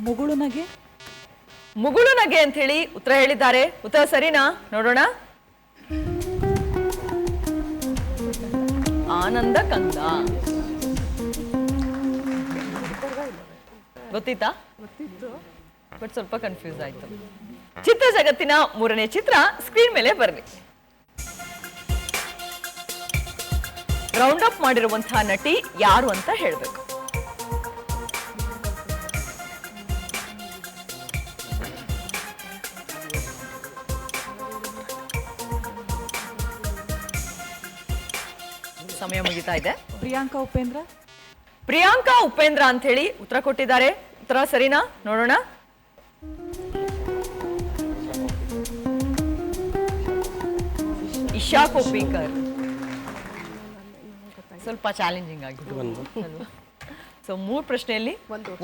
ಮುಗುಳು ನಗೆ. ಮುಗುಳು ನಗೆ ಅಂತ ಹೇಳಿ ಉತ್ತರ ಹೇಳಿದ್ದಾರೆ. ಉತ್ತರ ಸರಿನಾ? ನೋಡೋಣ. ಆನಂದ ಕಂದ. ಗೊತ್ತಿತ್ತಾ? ಬಟ್ ಸ್ವಲ್ಪ ಕನ್ಫ್ಯೂಸ್ ಆಯ್ತು. ಚಿತ್ರ ಜಗತ್ತಿನ 3ನೇ ಚಿತ್ರ ಸ್ಕ್ರೀನ್ ಮೇಲೆ ಬರಲಿ. ರೌಂಡ್ ಅಪ್ ಮಾಡಿರುವಂತಹ ನಟಿ ಯಾರು ಅಂತ ಹೇಳಬೇಕು. ಸಮಯ ಮುಗಿತಾ ಇದೆ. ಪ್ರಿಯಾಂಕಾ ಉಪೇಂದ್ರ. ಪ್ರಿಯಾಂಕಾ ಉಪೇಂದ್ರ ಅಂತ ಹೇಳಿ ಉತ್ತರ ಕೊಟ್ಟಿದ್ದಾರೆ. ಉತ್ತರ ಸರಿನಾ? ನೋಡೋಣ. ಇಶಾ ಕೊಪ್ಪಿಕರ್. ಸ್ವಲ್ಪ ಚಾಲೆಂಜಿಂಗ್ ಆಗಿತ್ತು. ಸೊ 3 ಪ್ರಶ್ನೆಯಲ್ಲಿ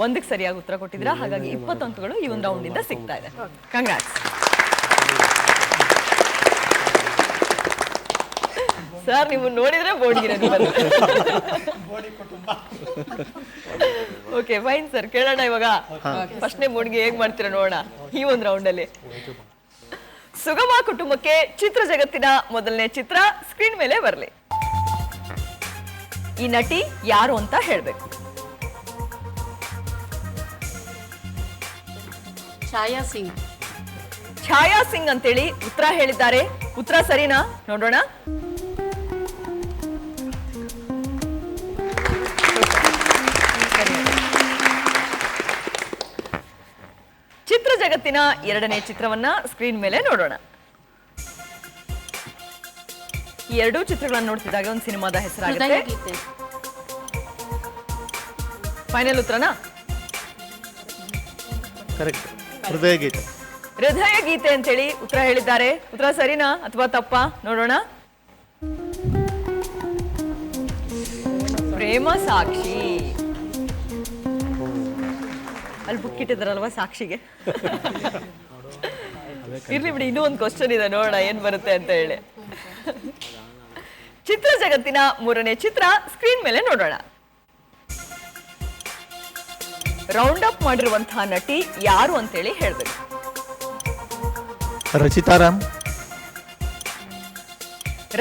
ಒಂದಕ್ಕೆ ಸರಿಯಾಗಿ ಉತ್ತರ ಕೊಟ್ಟಿದ್ದೀರಾ. ಹಾಗಾಗಿ 20 ಅಂಕಗಳು ಈ ಒಂದು ರೌಂಡ್ ಇಂದ ಸಿಗ್ತಾ ಇದೆ. Congrats sir. ನೀವು ನೋಡಿದ್ರೆ ಬೋರ್ಡ್ಗಿರ. Okay fine sir. ಕೇಳೋಣ ಇವಾಗ. ಫಸ್ಟ್ನೇ ಬೋರ್ಡ್ಗೆ ಹೇಗ್ ಮಾಡ್ತೀರಾ ನೋಡೋಣ ಈ ಒಂದು ರೌಂಡ್ ಅಲ್ಲಿ. ಸುಗಮ ಕುಟುಂಬಕ್ಕೆ ಚಿತ್ರ ಜಗತ್ತಿನ 1ನೇ ಚಿತ್ರ ಸ್ಕ್ರೀನ್ ಮೇಲೆ ಬರಲಿ. ಈ ನಟಿ ಯಾರು ಅಂತ ಹೇಳ್ಬೇಕು. ಛಾಯಾ ಸಿಂಗ್. ಛಾಯಾ ಸಿಂಗ್ ಅಂತೇಳಿ ಉತ್ತರ ಹೇಳಿದ್ದಾರೆ. ಉತ್ತರ ಸರಿನಾ? ನೋಡೋಣ. ಚಿತ್ರ ಜಗತ್ತಿನ 2ನೇ ಚಿತ್ರವನ್ನ ಸ್ಕ್ರೀನ್ ಮೇಲೆ ನೋಡೋಣ. ಈ ಎರಡೂ ಚಿತ್ರಗಳನ್ನು ನೋಡ್ತಿದ್ದಾಗ ಒಂದು ಸಿನಿಮಾದ ಹೆಸರಾಗುತ್ತೆ. ಗೀತೆ. ಫೈನಲ್ ಉತ್ತರನಾ? ಕರೆಕ್ಟ್. ಹೃದಯ ಗೀತೆ. ಹೃದಯ ಗೀತೆ ಅಂತೇಳಿ ಉತ್ತರ ಹೇಳಿದ್ದಾರೆ. ಉತ್ತರ ಸರಿನಾ ಅಥವಾ ತಪ್ಪಾ? ನೋಡೋಣ. ಪ್ರೇಮ ಸಾಕ್ಷಿ. ಅಲ್ಲಿ ಬುಕ್ ಇಟ್ಟಿದಾರಲ್ವಾ ಸಾಕ್ಷಿಗೆ. ಇರ್ಲಿ ಬಿಡಿ, ಇನ್ನೂ ಒಂದು ಕ್ವಶನ್ ಇದೆ, ನೋಡೋಣ ಏನ್ ಬರುತ್ತೆ ಅಂತ ಹೇಳಿ. ಚಿತ್ರ ಜಗತ್ತಿನ 3ನೇ ಚಿತ್ರ ಸ್ಕ್ರೀನ್ ಮೇಲೆ ನೋಡೋಣ. ರೌಂಡ್ ಅಪ್ ಮಾಡಿರುವಂತಹ ನಟಿ ಯಾರು ಅಂತೇಳಿ ಹೇಳ್ಬೇಕು. ರಚಿತಾ ರಾಮ್.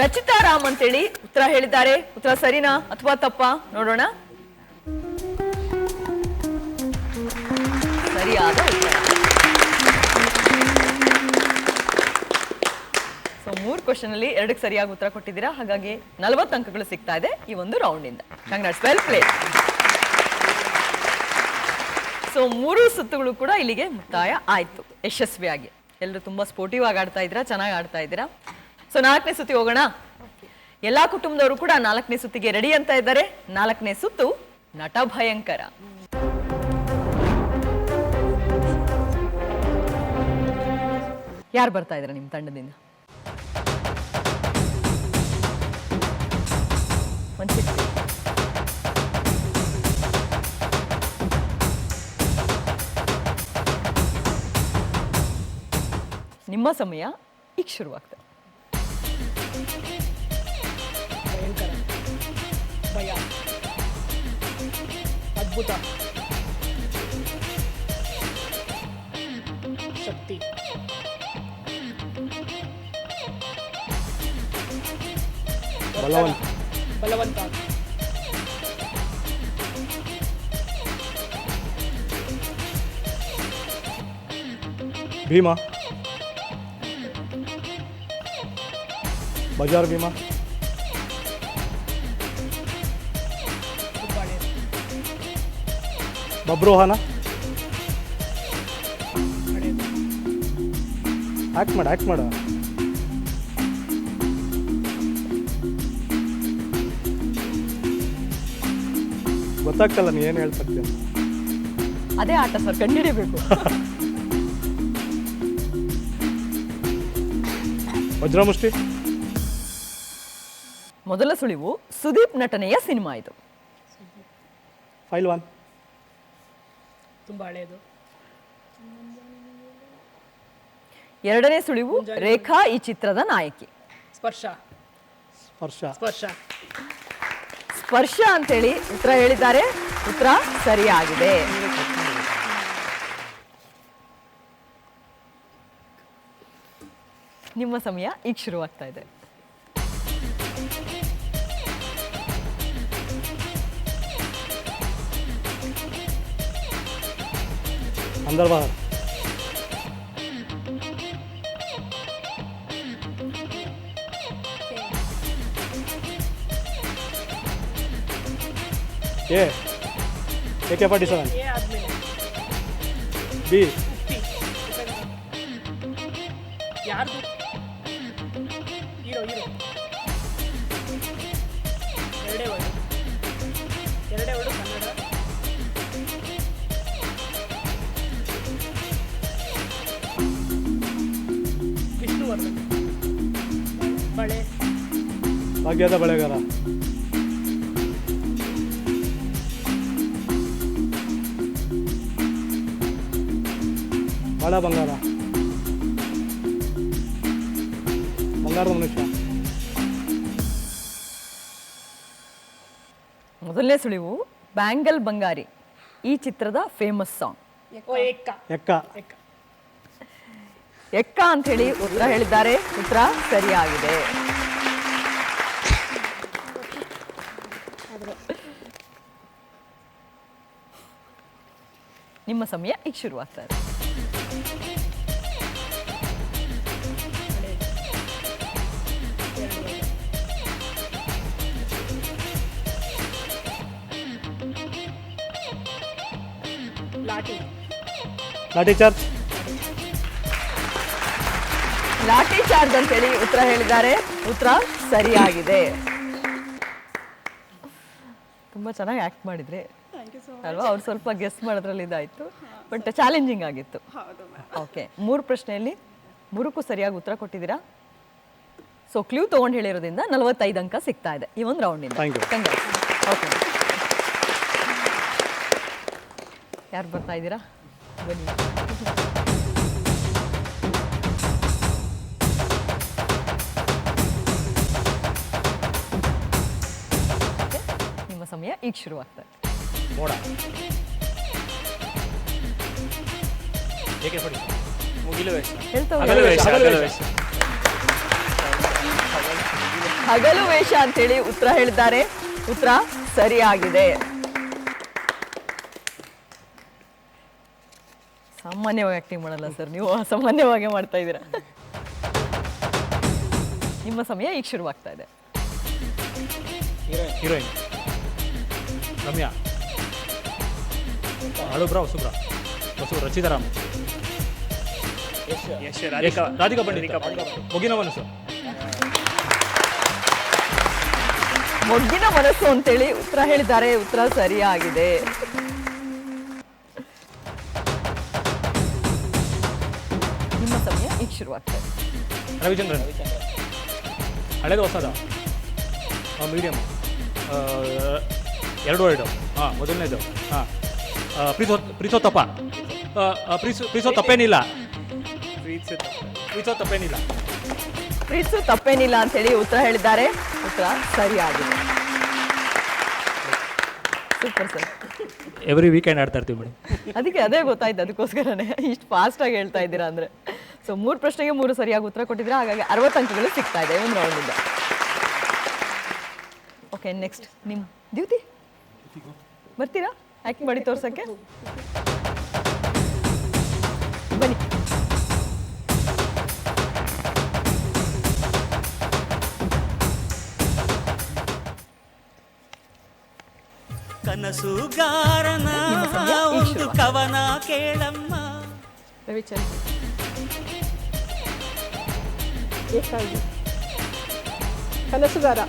ರಚಿತಾ ರಾಮ್ ಅಂತೇಳಿ ಉತ್ತರ ಹೇಳಿದ್ದಾರೆ. ಉತ್ತರ ಸರಿನಾ ಅಥವಾ ತಪ್ಪಾ? ನೋಡೋಣ. ಸರಿಯಾದ ಉತ್ತರ. ಸೊ 3 ಕ್ವಶನ್ ಅಲ್ಲಿ 2ಕ್ಕೆ ಸರಿಯಾಗಿ ಉತ್ತರ ಕೊಟ್ಟಿದ್ದೀರಾ. ಹಾಗಾಗಿ 40 ಅಂಕಗಳು ಸಿಗ್ತಾ ಇದೆ ಈ ಒಂದು ರೌಂಡ್ ಇಂದ. Congrats, well play. ಸೊ 3 ಸುತ್ತುಗಳು ಕೂಡ ಇಲ್ಲಿಗೆ ಮುಕ್ತಾಯ ಆಯ್ತು ಯಶಸ್ವಿಯಾಗಿ. ಎಲ್ಲರೂ ತುಂಬಾ ಸ್ಪೋರ್ಟಿವ್ ಆಗಿ ಆಡ್ತಾ ಇದ್ದೀರಾ, ಚೆನ್ನಾಗಿ ಆಡ್ತಾ ಇದ್ದೀರಾ. ಸೊ 4ನೇ ಸುತ್ತಿ ಹೋಗೋಣ. ಎಲ್ಲಾ ಕುಟುಂಬದವರು ಕೂಡ 4ನೇ ಸುತ್ತಿಗೆ ರೆಡಿ ಅಂತ ಇದ್ದಾರೆ. 4ನೇ ಸುತ್ತು ನಟ ಭಯಂಕರ. ಯಾರು ಬರ್ತಾ ಇದ್ದಾರೆ ನಿಮ್ಮ ತಂಡದಿಂದ? ನಿಮ್ಮ ಸಮಯ ಈಗ ಶುರುವಾಗ್ತದೆ. ಭಯ, ಅದ್ಭುತ, ಶಕ್ತಿ, ಬಲವಂತ, ಬಲವಂತ, ಭೀಮಾ, ಬಜಾರ್ ಭೀಮಾ, ಬಬ್ರೋಹನ. ಆಕ್ಟ್ ಮಾಡ ಗೊತ್ತಾಗ್ತಲ್ಲ ನೀ ಏನು ಹೇಳ್ತಕ್ತೀನಿ. ಅದೇ ಆಟ ಸರ್, ಕಂಡುಹಿಡಿಬೇಕು. ವಜ್ರಮುಷ್ಟಿ. ಮೊದಲ ಸುಳಿವು ಸುದೀಪ್ ನಟನೆಯ ಸಿನಿಮಾ ಇದು. ಫೈಲ್ವಾನ್. ತುಂಬ ಹಳೇದು. ಎರಡನೇ ಸುಳಿವು, ರೇಖಾ ಈ ಚಿತ್ರದ ನಾಯಕಿ. ಸ್ಪರ್ಶ. ಸ್ಪರ್ಶ. ಸ್ಪರ್ಶ. ಸ್ಪರ್ಶ ಅಂತೇಳಿ ಉತ್ತರ ಹೇಳಿದ್ದಾರೆ. ಉತ್ತರ ಸರಿಯಾಗಿದೆ. ನಿಮ್ಮ ಸಮಯ ಈಗ ಶುರುವಾಗ್ತಾ ಇದೆ. अंदर बाहर. AK-47. ಎ ಆದ್ಮೇಲೆ B. ಯಾರ್ದು? Hero hero. ಎರಡೇ ವರ್ಡು. ಎರಡೇ ವರ್ಡು ಕನ್ನಡ. ವಿಷ್ಣುವರ್ಧನ್. ಬಳೆ. ಭಾಗ್ಯದ ಬಳೆಗಾರ. ಬಾಳ ಬಂಗಾರ. ಬಂಗಾರದ ಮನುಷ್ಯ. ಮೊದಲನೇ ಸುಳಿವು, ಬ್ಯಾಂಗಲ್ ಬಂಗಾರಿ ಈ ಚಿತ್ರದ ಫೇಮಸ್ ಸಾಂಗ್. ಓ ಎಕ್ಕ. ಎಕ್ಕ. ಎಕ್ಕ. ಎಕ್ಕ ಅಂತ ಹೇಳಿ ಉತ್ತರ ಹೇಳಿದ್ದಾರೆ. ಉತ್ತರ ಸರಿಯಾಗಿದೆ. ನಿಮ್ಮ ಸಮಯ ಈಗ ಶುರುವಾಗ್ತಾ ಇದೆ. ಲಾಠಿ. ಲಾಠಿ ಚಾರ್ಜ್. ಲಾಠಿ ಚಾರ್ಜ್ ಅಂತೇಳಿ ಉತ್ತರ ಹೇಳಿದ್ದಾರೆ. ಉತ್ತರ ಸರಿಯಾಗಿದೆ. ತುಂಬಾ ಚೆನ್ನಾಗಿ ಆಕ್ಟ್ ಮಾಡಿದ್ರೆ ಅಲ್ವಾ? ಅವ್ರು ಸ್ವಲ್ಪ ಗೆಸ್ ಮಾಡೋದ್ರಲ್ಲಿ ಇದಾಯ್ತು, ಬಟ್ ಚಾಲೆಂಜಿಂಗ್ ಆಗಿತ್ತು. ಓಕೆ, 3 ಪ್ರಶ್ನೆಯಲ್ಲಿ 3ಕ್ಕೂ ಸರಿಯಾಗಿ ಉತ್ತರ ಕೊಟ್ಟಿದ್ದೀರಾ. ಸೊ ಕ್ಲೂ ತೊಗೊಂಡು ಹೇಳಿರೋದ್ರಿಂದ 45 ಅಂಕ ಸಿಗ್ತಾ ಇದೆ ಈ ಒಂದು ರೌಂಡಿಂದ. Thank you. ಓಕೆ, ಯಾರು ಬರ್ತಾ ಇದ್ದೀರಾ? ಬನ್ನಿ. ನಿಮ್ಮ ಸಮಯ ಈಗ ಶುರುವಾಗ್ತದೆ. ಮೋಡ. AK-47. ಮುಗಿಲು ವೇಷ. ಹೇಳ್ತಾ ಹಗಲು ವೇಷ. ಹಗಲು ವೇಷ. ಹಗಲು ವೇಷ ಅಂತೇಳಿ ಉತ್ತರ ಹೇಳಿದ್ದಾರೆ. ಉತ್ತರ ಸರಿಯಾಗಿದೆ. ಸಾಮಾನ್ಯವಾಗಿ ಆಕ್ಟಿಂಗ್ ಮಾಡಲ್ಲ ಸರ್, ನೀವು ಅಸಾಮಾನ್ಯವಾಗಿ ಮಾಡ್ತಾ ಇದ್ದೀರಾ. ನಿಮ್ಮ ಸಮಯ ಈಗ ಶುರುವಾಗ್ತಾ ಇದೆ. ಹೀರೋಯಿನ್. ರಮ್ಯಾ. ಹಳುಬ್ರ ಹೊಸಬ್ರ. ರಚಿತಾರಾಮ್. ಯಶ್. ರಾಧಿಕಾ. ರಾಧಿಕಾ ಪಂಡಿತ್. ಮುಗಿನ ಮನಸ್ಸು. ಮೊಗ್ಗಿನ ಮನಸ್ಸು ಅಂತೇಳಿ ಉತ್ತರ ಹೇಳಿದ್ದಾರೆ. ಉತ್ತರ ಸರಿಯಾಗಿದೆ. ನಿಮ್ಮ ಸಮಯ ಈಗ ಶುರುವಾಗ್ತದೆ. ರವಿಚಂದ್ರನ್. ಹಳೇದು ಹೊಸದ. ಮೀಡಿಯಮ್. 2 ವರ್ಡು. ಹಾಂ, ಮೊದಲನೇದು. ಹಾಂ, ಪ್ರೀಸೋ ತಪ್ಪ. ಪ್ರೀಸೋ ತಪ್ಪೇನಿಲ್ಲ. ಪ್ರೀಸೋ ತಪ್ಪೇನಿಲ್ಲ. ಪ್ರೀತ್ಸು ತಪ್ಪೇನಿಲ್ಲ ಅಂತೇಳಿ ಉತ್ತರ ಹೇಳಿದ್ದಾರೆ. ಉತ್ತರ ಸರಿಯಾಗಿದೆ. Super sir. ಎವ್ರಿ ವೀಕೆಂಡ್ ಆಡ್ತಾ ಇರ್ತೀವಿ ಮೇಡಮ್. ಅದಕ್ಕೆ ಅದೇ ಗೊತ್ತಾಯ್ತು, ಅದಕ್ಕೋಸ್ಕರನೇ ಇಷ್ಟು ಫಾಸ್ಟಾಗಿ ಹೇಳ್ತಾ ಇದ್ದೀರಾ ಅಂದರೆ. ಸೊ 3 ಪ್ರಶ್ನೆಗೆ 3 ಸರಿಯಾಗಿ ಉತ್ತರ ಕೊಟ್ಟಿದ್ದೀರಾ. ಹಾಗಾಗಿ 60 ಅಂಕಗಳು ಸಿಗ್ತಾ ಇದೆ ಒಂದು ರೌಂಡಿಂದ. ಓಕೆ, ನೆಕ್ಸ್ಟ್ ನಿಮ್ಮ ದ್ಯುತಿ ಬರ್ತೀರಾ ಆ್ಯಕ್ಟ್ ಮಾಡಿ ತೋರ್ಸೋಕ್ಕೆ? ಬನ್ನಿ. ಕನಸುಗಾರನ ಒಂದು ಕವನ ಕೇಳಮ್ಮ. ರವಿಚಂದ್ರ. ಏಕಾಗಿ. ಕನಸುಗಾರ.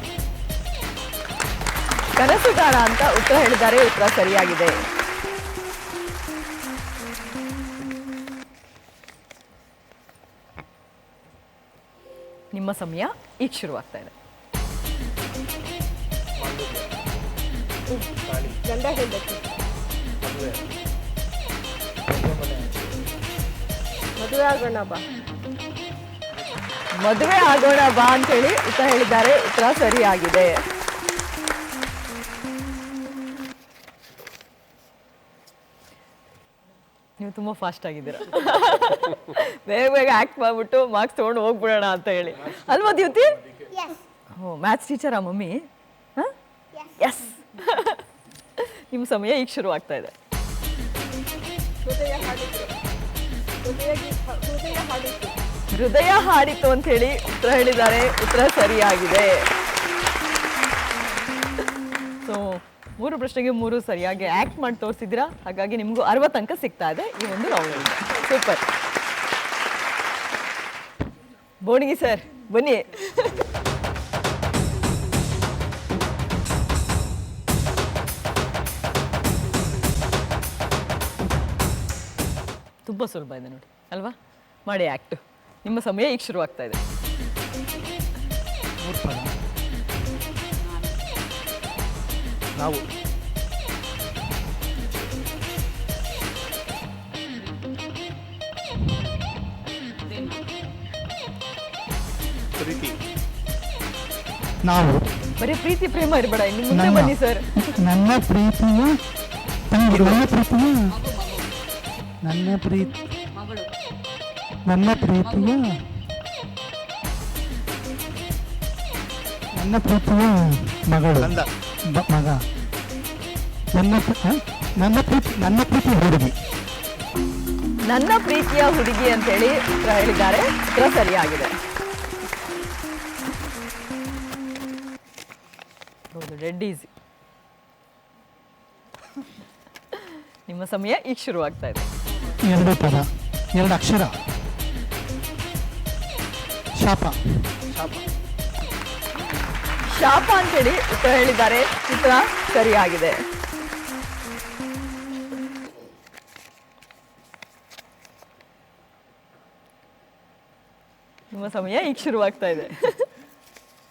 ಕನಸುಗಾರ ಅಂತ ಉತ್ತರ ಹೇಳಿದ್ದಾರೆ. ಉತ್ತರ ಸರಿಯಾಗಿದೆ. ನಿಮ್ಮ ಸಮಯ ಈಗ ಶುರುವಾಗ್ತಾ ಇದೆ. ಗಂಡ ಹೆಂಡತಿ. ಮದುವೆ ಆಗೋಣ ಬಾ. ಮದುವೆ ಆಗೋಣ ಬಾ ಅಂತೇಳಿ ಉತ್ತರ ಹೇಳಿದ್ದಾರೆ. ಉತ್ತರ ಸರಿಯಾಗಿದೆ. ನೀವು ತುಂಬ ಫಾಸ್ಟ್ ಆಗಿದ್ದೀರಾ. ಬೇಗ ಬೇಗ ಆ್ಯಕ್ಟ್ ಮಾಡಿಬಿಟ್ಟು ಮಾರ್ಕ್ಸ್ ತೊಗೊಂಡು ಹೋಗ್ಬಿಡೋಣ ಅಂತ ಹೇಳಿ ಅಲ್ವಾ ದ್ಯುತಿ? Yes. ಓ ಮ್ಯಾಥ್ಸ್ ಟೀಚರಾ ಮಮ್ಮಿ? ಹಾಂ, ಎಸ್. ನಿಮ್ಮ ಸಮಯ ಈಗ ಶುರು ಆಗ್ತಾ ಇದೆ. ಹೃದಯ ಹಾಡಿತು. ಹೃದಯ ಹಾಡಿತು. ಹೃದಯ ಹಾಡಿತು ಅಂತ ಹೇಳಿ ಉತ್ತರ ಹೇಳಿದ್ದಾರೆ. ಉತ್ತರ ಸರಿಯಾಗಿದೆ. ಸೊ 3 ಪ್ರಶ್ನೆಗೆ 3 ಸರಿಯಾಗಿ ಆಕ್ಟ್ ಮಾಡಿ ತೋರಿಸಿದ್ದೀರಾ. ಹಾಗಾಗಿ ನಿಮಗೂ 60 ಅಂಕ ಸಿಗ್ತಾ ಇದೆ ಈ ಒಂದು ರೌಂಡ್. ಸೂಪರ್. ಬೋಣಿಗಿ ಸರ್ ಬನ್ನಿ. ತುಂಬ ಸುಲಭ ಇದೆ ನೋಡಿ ಅಲ್ವಾ? ಮಾಡಿ ಆ್ಯಕ್ಟು. ನಿಮ್ಮ ಸಮಯ ಈಗ ಶುರು ಆಗ್ತಾ ಇದೆ. 3 ಪದ. ನಾವು ಪ್ರೀತಿ ನಾವು ಬರೀ ಪ್ರೀತಿ ಪ್ರೇಮ ಇರಬೇಡ, ಇನ್ನು ಮುಂದೆ ಬನ್ನಿ ಸರ್. ನನ್ನ ಪ್ರೀತಿಯ ತಂಗಿ, ನನ್ನ ಪ್ರೀತಿಯ ನನ್ನ ಪ್ರೀತಿ ನನ್ನ ಪ್ರೀತಿಯ ನನ್ನ ಪ್ರೀತಿಯ ಮಗಳು ಕಂದ ಮಗ ನನ್ನ ಪ್ರೀತಿ ಹುಡುಗಿ. ನನ್ನ ಪ್ರೀತಿಯ ಹುಡುಗಿ ಅಂತ ಹೇಳಿ ಉತ್ತರ ಹೇಳಿದ್ದಾರೆ. ಉತ್ತರ ಸರಿಯಾಗಿದೆ. ಹೌದು, ಡೆಡ್ ಈಸಿ. ನಿಮ್ಮ ಸಮಯ ಈಗ ಶುರು ಆಗ್ತಾ ಇದೆ. 2 ಪದ, 2 ಅಕ್ಷರ. ಶಾಪ. ಶಾಪ ಅಂತೇಳಿ ಉತ್ತರ ಹೇಳಿದ್ದಾರೆ. ಉತ್ತರ ಸರಿಯಾಗಿದೆ. ನಿಮ್ಮ ಸಮಯ ಈಗ ಶುರುವಾಗ್ತಾ ಇದೆ.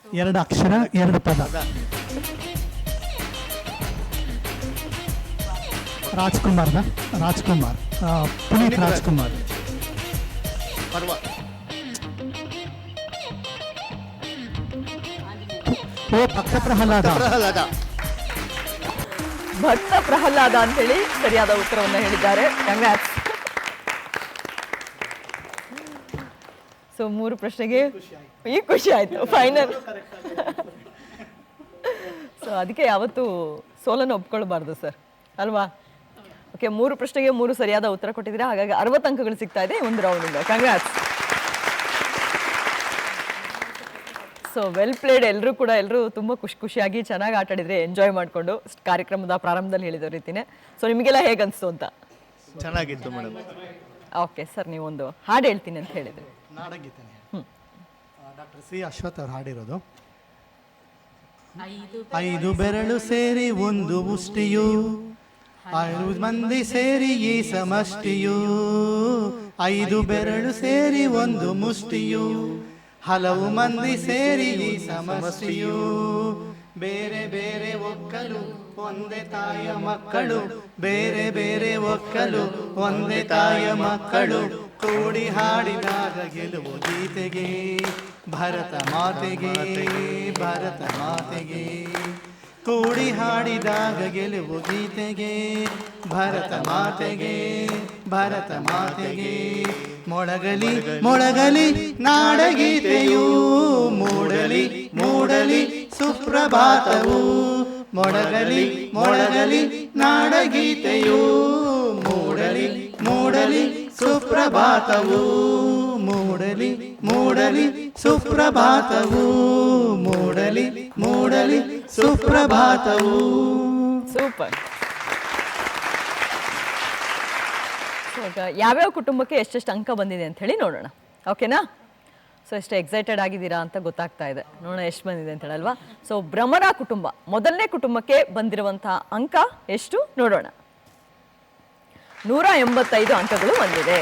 2 ಅಕ್ಷರ, 2 ಪದ. ರಾಜ್ಕುಮಾರ್. ಪುನೀತ್ ರಾಜ್ಕುಮಾರ್. ಪರ್ವ ಓ ಭಕ್ತ ಪ್ರಹ್ಲಾದ. ಪ್ರಹ್ಲಾದ ಭಕ್ತ ಪ್ರಹ್ಲಾದ ಅಂತೇಳಿ ಸರಿಯಾದ ಉತ್ತರವನ್ನು ಹೇಳಿದ್ದಾರೆ. ಕಂಗ್ರಾಟ್ಸ್. ಸೊ 3 ಪ್ರಶ್ನೆಗೆ ಈಗ ಖುಷಿ ಆಯ್ತು. ಫೈನಲ್. ಸೊ ಅದಕ್ಕೆ ಯಾವತ್ತೂ ಸೋಲನ್ನು ಒಪ್ಕೊಳ್ಬಾರ್ದು ಸರ್ ಅಲ್ವಾ? ಓಕೆ, 3 ಪ್ರಶ್ನೆಗೆ 3 ಸರಿಯಾದ ಉತ್ತರ ಕೊಟ್ಟಿದ್ದೀರಾ. ಹಾಗಾಗಿ 60 ಅಂಕಗಳು ಸಿಗ್ತಾ ಇದೆ ಒಂದು ರೌಂಡಿಂದ. ಕಂಗ್ರಾಟ್ಸ್. So well played. ಎಲ್ಲರೂ ತುಂಬ ಖುಷಿಯಾಗಿ ಚೆನ್ನಾಗಿ ಆಟ ಆಡಿದ್ರೆ, ಎಂಜಾಯ್ ಮಾಡಿಕೊಂಡು ಕಾರ್ಯಕ್ರಮದ ಪ್ರಾರಂಭದಲ್ಲಿ ಹೇಳಿದ ರೀತಿನೇ. ಸೊ ನಿಮಗೆಲ್ಲ ಹೇಗೆ ಅನಿಸ್ತು ಅಂತ? ಚೆನ್ನಾಗಿತ್ತು ಮೇಡಮ್. ಓಕೆ ಸರ್, ನೀವೊಂದು ಹಾಡು ಹೇಳ್ತೀನಿ ಅಂತ ಹೇಳಿದ್ರಿ. ನಾಡಗೀತೆ ಡಾಕ್ಟರ್ ಸಿ ಅಶ್ವಥ್ ಅವ್ರು ಹಾಡಿರೋದು. 5 ಬೆರಳು ಸೇರಿ ಒಂದು ಮುಷ್ಟಿಯು, 5 ಮಂದಿ ಸೇರಿ ಈ ಸಮಷ್ಟಿಯು. 5 ಬೆರಳು ಸೇರಿ ಒಂದು ಮುಷ್ಟಿಯು, ಹಲವು ಮಂದಿ ಸೇರಿ ಈ ಸಮಷ್ಟಿಯು. ಬೇರೆ ಬೇರೆ ಒಕ್ಕಲು ಒಂದೇ ತಾಯ ಮಕ್ಕಳು, ಬೇರೆ ಬೇರೆ ಒಕ್ಕಲು ಒಂದೇ ತಾಯ ಮಕ್ಕಳು. ಕೂಡಿ ಹಾಡಿದಾಗ ಗೆಲುವು ಗೀತೆಗೆ, ಭರತ ಮಾತೆಗೆ ಭರತ ಮಾತೆಗೆ. ಕೂಡಿ ಹಾಡಿದಾಗ ಗೆಲುವು ಗೀತೆಗೆ, ಭರತ ಮಾತೆಗೆ ಭರತ ಮಾತೆಗೆ. ಮೊಳಗಲಿ ಮೊಳಗಲಿ ನಾಡಗೀತೆಯು, ಮೂಡಲಿ ಮೂಡಲಿ ಸುಪ್ರಭಾತವು. ಮೊಳಗಲಿ ಮೊಳಗಲಿ ನಾಡಗೀತೆಯು, ಮೂಡಲಿ ಮೂಡಲಿ ಸುಪ್ರಭಾತವು. ಮೂಡಲಿ ಮೂಡಲಿ ಸುಪ್ರಭಾತವು, ಮೂಡಲಿ ಮೂಡಲಿ ಸುಪ್ರಭಾತವು. ಸೂಪರ್. ಈಗ ಯಾವ್ಯಾವ ಕುಟುಂಬಕ್ಕೆ ಎಷ್ಟೆಷ್ಟು ಅಂಕ ಬಂದಿದೆ ಅಂತ ಹೇಳಿ ನೋಡೋಣ. ಓಕೆನಾ? ಸೊ ಎಷ್ಟು ಎಕ್ಸೈಟೆಡ್ ಆಗಿದ್ದೀರಾ ಅಂತ ಗೊತ್ತಾಗ್ತಾ ಇದೆ. ನೋಡೋಣ ಎಷ್ಟು ಬಂದಿದೆ ಅಂತ ಹೇಳಲ್ವಾ. ಸೊ ಭ್ರಮರ ಕುಟುಂಬ ಮೊದಲನೇ ಕುಟುಂಬಕ್ಕೆ ಬಂದಿರುವಂತಹ ಅಂಕ ಎಷ್ಟು ನೋಡೋಣ. 185 ಅಂಕಗಳು ಬಂದಿದೆ.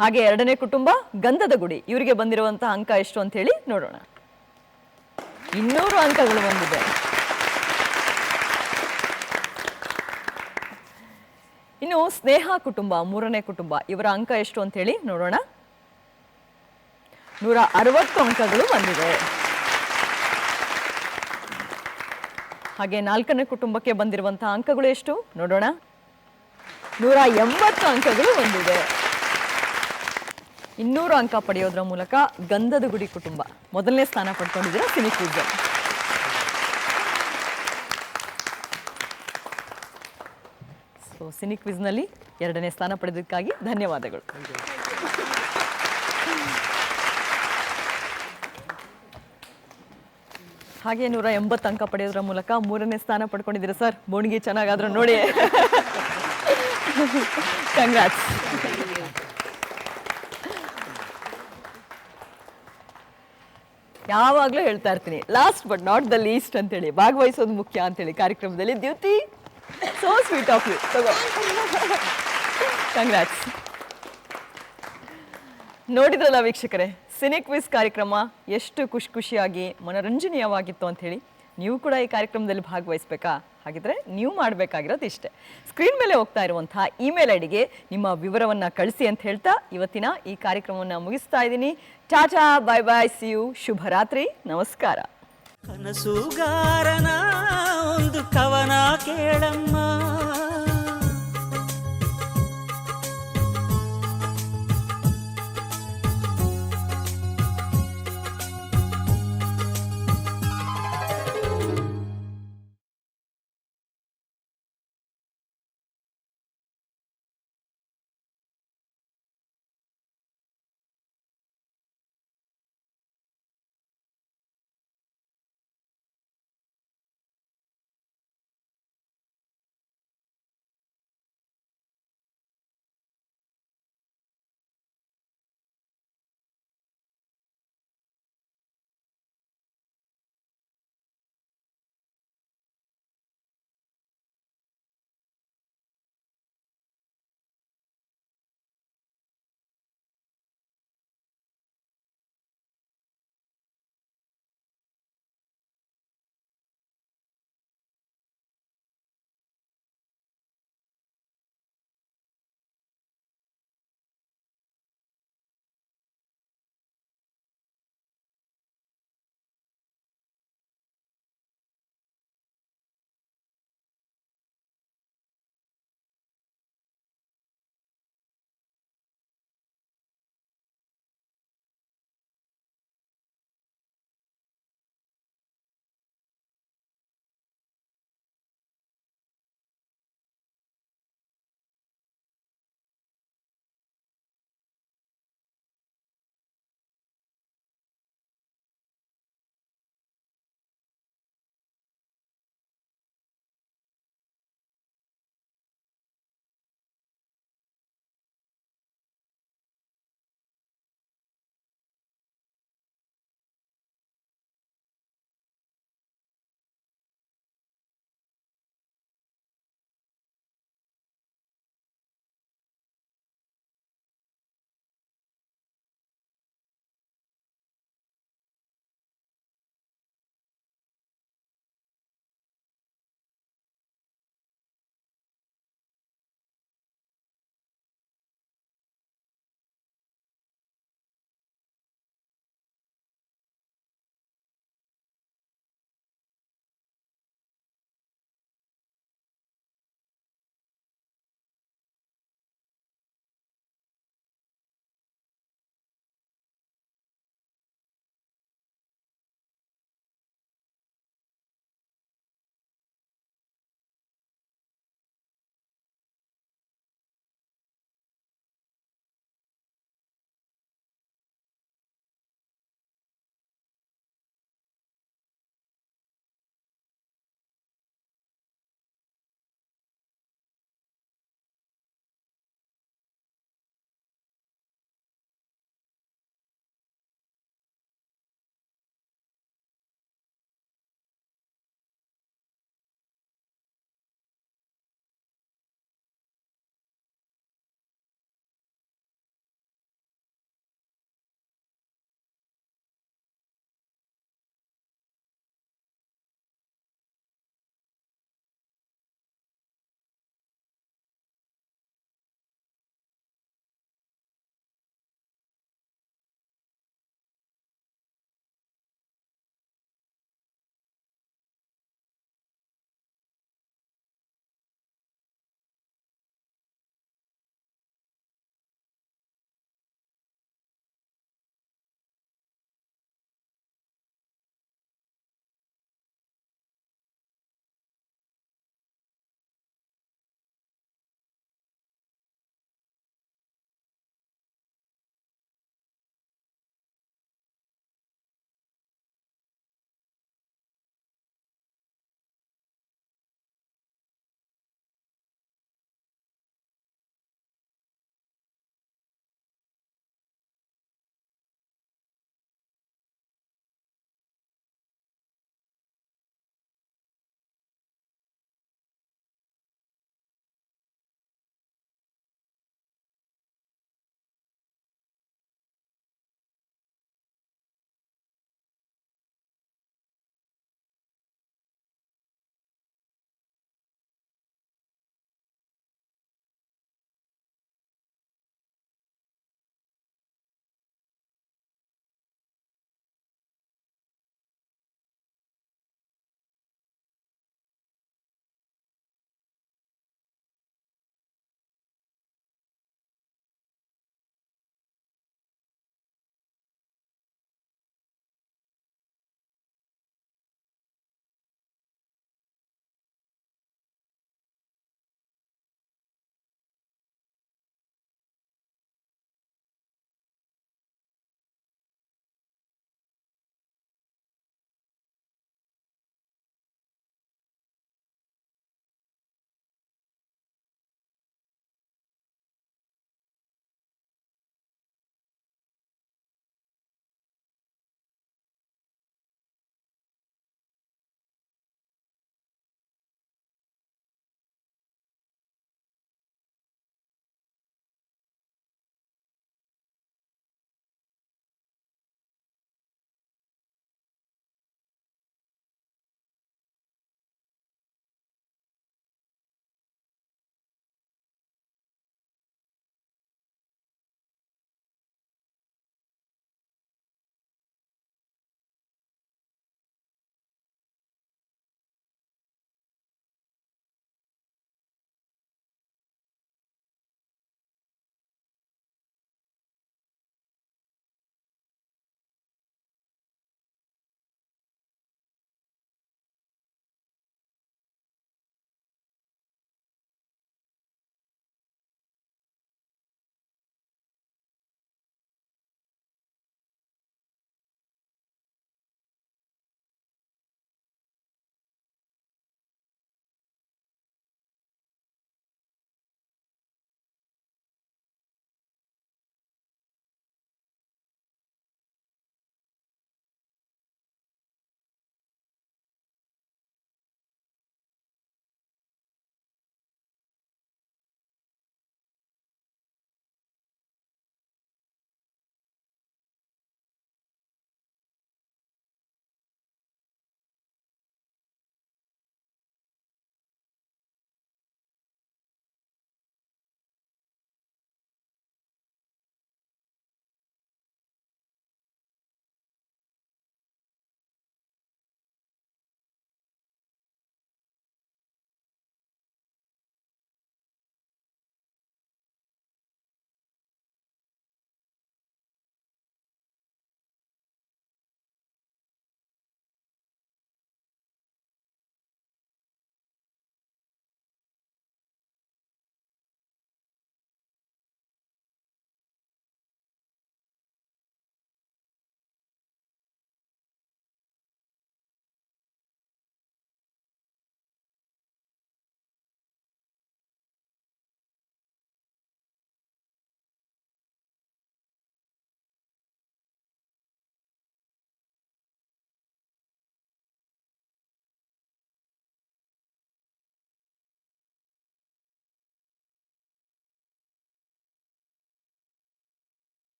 ಹಾಗೆ ಎರಡನೇ ಕುಟುಂಬ ಗಂಧದ ಗುಡಿ, ಇವರಿಗೆ ಬಂದಿರುವಂತಹ ಅಂಕ ಎಷ್ಟು ಅಂತ ಹೇಳಿ ನೋಡೋಣ. 200 ಅಂಕಗಳು ಬಂದಿದೆ. ಇನ್ನು ಇನ್ನು ಸ್ನೇಹ ಕುಟುಂಬ, 3ನೇ ಕುಟುಂಬ, ಇವರ ಅಂಕ ಎಷ್ಟು ಅಂತ ಹೇಳಿ ನೋಡೋಣ. 160 ಅಂಕಗಳು ಬಂದಿದೆ. ಹಾಗೆ 4ನೇ ಕುಟುಂಬಕ್ಕೆ ಬಂದಿರುವಂತಹ ಅಂಕಗಳು ಎಷ್ಟು ನೋಡೋಣ. 180 ಅಂಕಗಳು ಬಂದಿದೆ. 200 ಅಂಕ ಪಡೆಯೋದ್ರ ಮೂಲಕ ಗಂಧದ ಗುಡಿ ಕುಟುಂಬ ಮೊದಲನೇ ಸ್ಥಾನ ಪಡ್ಕೊಂಡಿದ್ದೀರಾ ಸಿನಿಕ್ ಕ್ವಿಜ್. ಸೊ ಸಿನಿಕ್ ಕ್ವಿಜ್ನಲ್ಲಿ 2ನೇ ಸ್ಥಾನ ಪಡೆದಕ್ಕಾಗಿ ಧನ್ಯವಾದಗಳು. ಹಾಗೆ 180 ಅಂಕ ಪಡೆಯೋದ್ರ ಮೂಲಕ 3ನೇ ಸ್ಥಾನ ಪಡ್ಕೊಂಡಿದ್ದೀರಾ ಸರ್. ಬೋಣಿಗೆ ಚೆನ್ನಾಗಾದ್ರೂ ನೋಡಿ. ಕಂಗ್ರಾಟ್ಸ್. ಯಾವಾಗಲೂ ಹೇಳ್ತಾ ಇರ್ತೀನಿ, last but not the least ಅಂತೇಳಿ, ಭಾಗವಹಿಸೋದು ಮುಖ್ಯ ಅಂತೇಳಿ ಕಾರ್ಯಕ್ರಮದಲ್ಲಿ. ದ್ಯುತಿ, ಸೋ ಸ್ವೀಟ್ ಆಫ್ ಯು. ತಗೋ, ಕಂಗ್ರಾಟ್ಸ್. ನೋಡಿದ್ರಲ್ಲ ವೀಕ್ಷಕರೇ, ಸಿನಿಕ್ ಕ್ವಿಜ್ ಕಾರ್ಯಕ್ರಮ ಎಷ್ಟು ಖುಷಿಯಾಗಿ ಮನೋರಂಜನೀಯವಾಗಿತ್ತು ಅಂತ ಹೇಳಿ. ನೀವು ಕೂಡ ಈ ಕಾರ್ಯಕ್ರಮದಲ್ಲಿ ಭಾಗವಹಿಸಬೇಕಾ? ಹಾಗಿದ್ರೆ ನೀವು ಮಾಡಬೇಕಾಗಿರೋದು ಇಷ್ಟೇ, ಸ್ಕ್ರೀನ್ ಮೇಲೆ ಹೋಗ್ತಾ ಇರುವಂತಹ ಇಮೇಲ್ ಐಡಿಗೆ ನಿಮ್ಮ ವಿವರವನ್ನು ಕಳಿಸಿ ಅಂತ ಹೇಳ್ತಾ ಇವತ್ತಿನ ಈ ಕಾರ್ಯಕ್ರಮವನ್ನು ಮುಗಿಸ್ತಾ ಇದ್ದೀನಿ. Tata, bye bye, see you, ಶುಭರಾತ್ರಿ, ನಮಸ್ಕಾರ. ಕನಸುಗಾರನ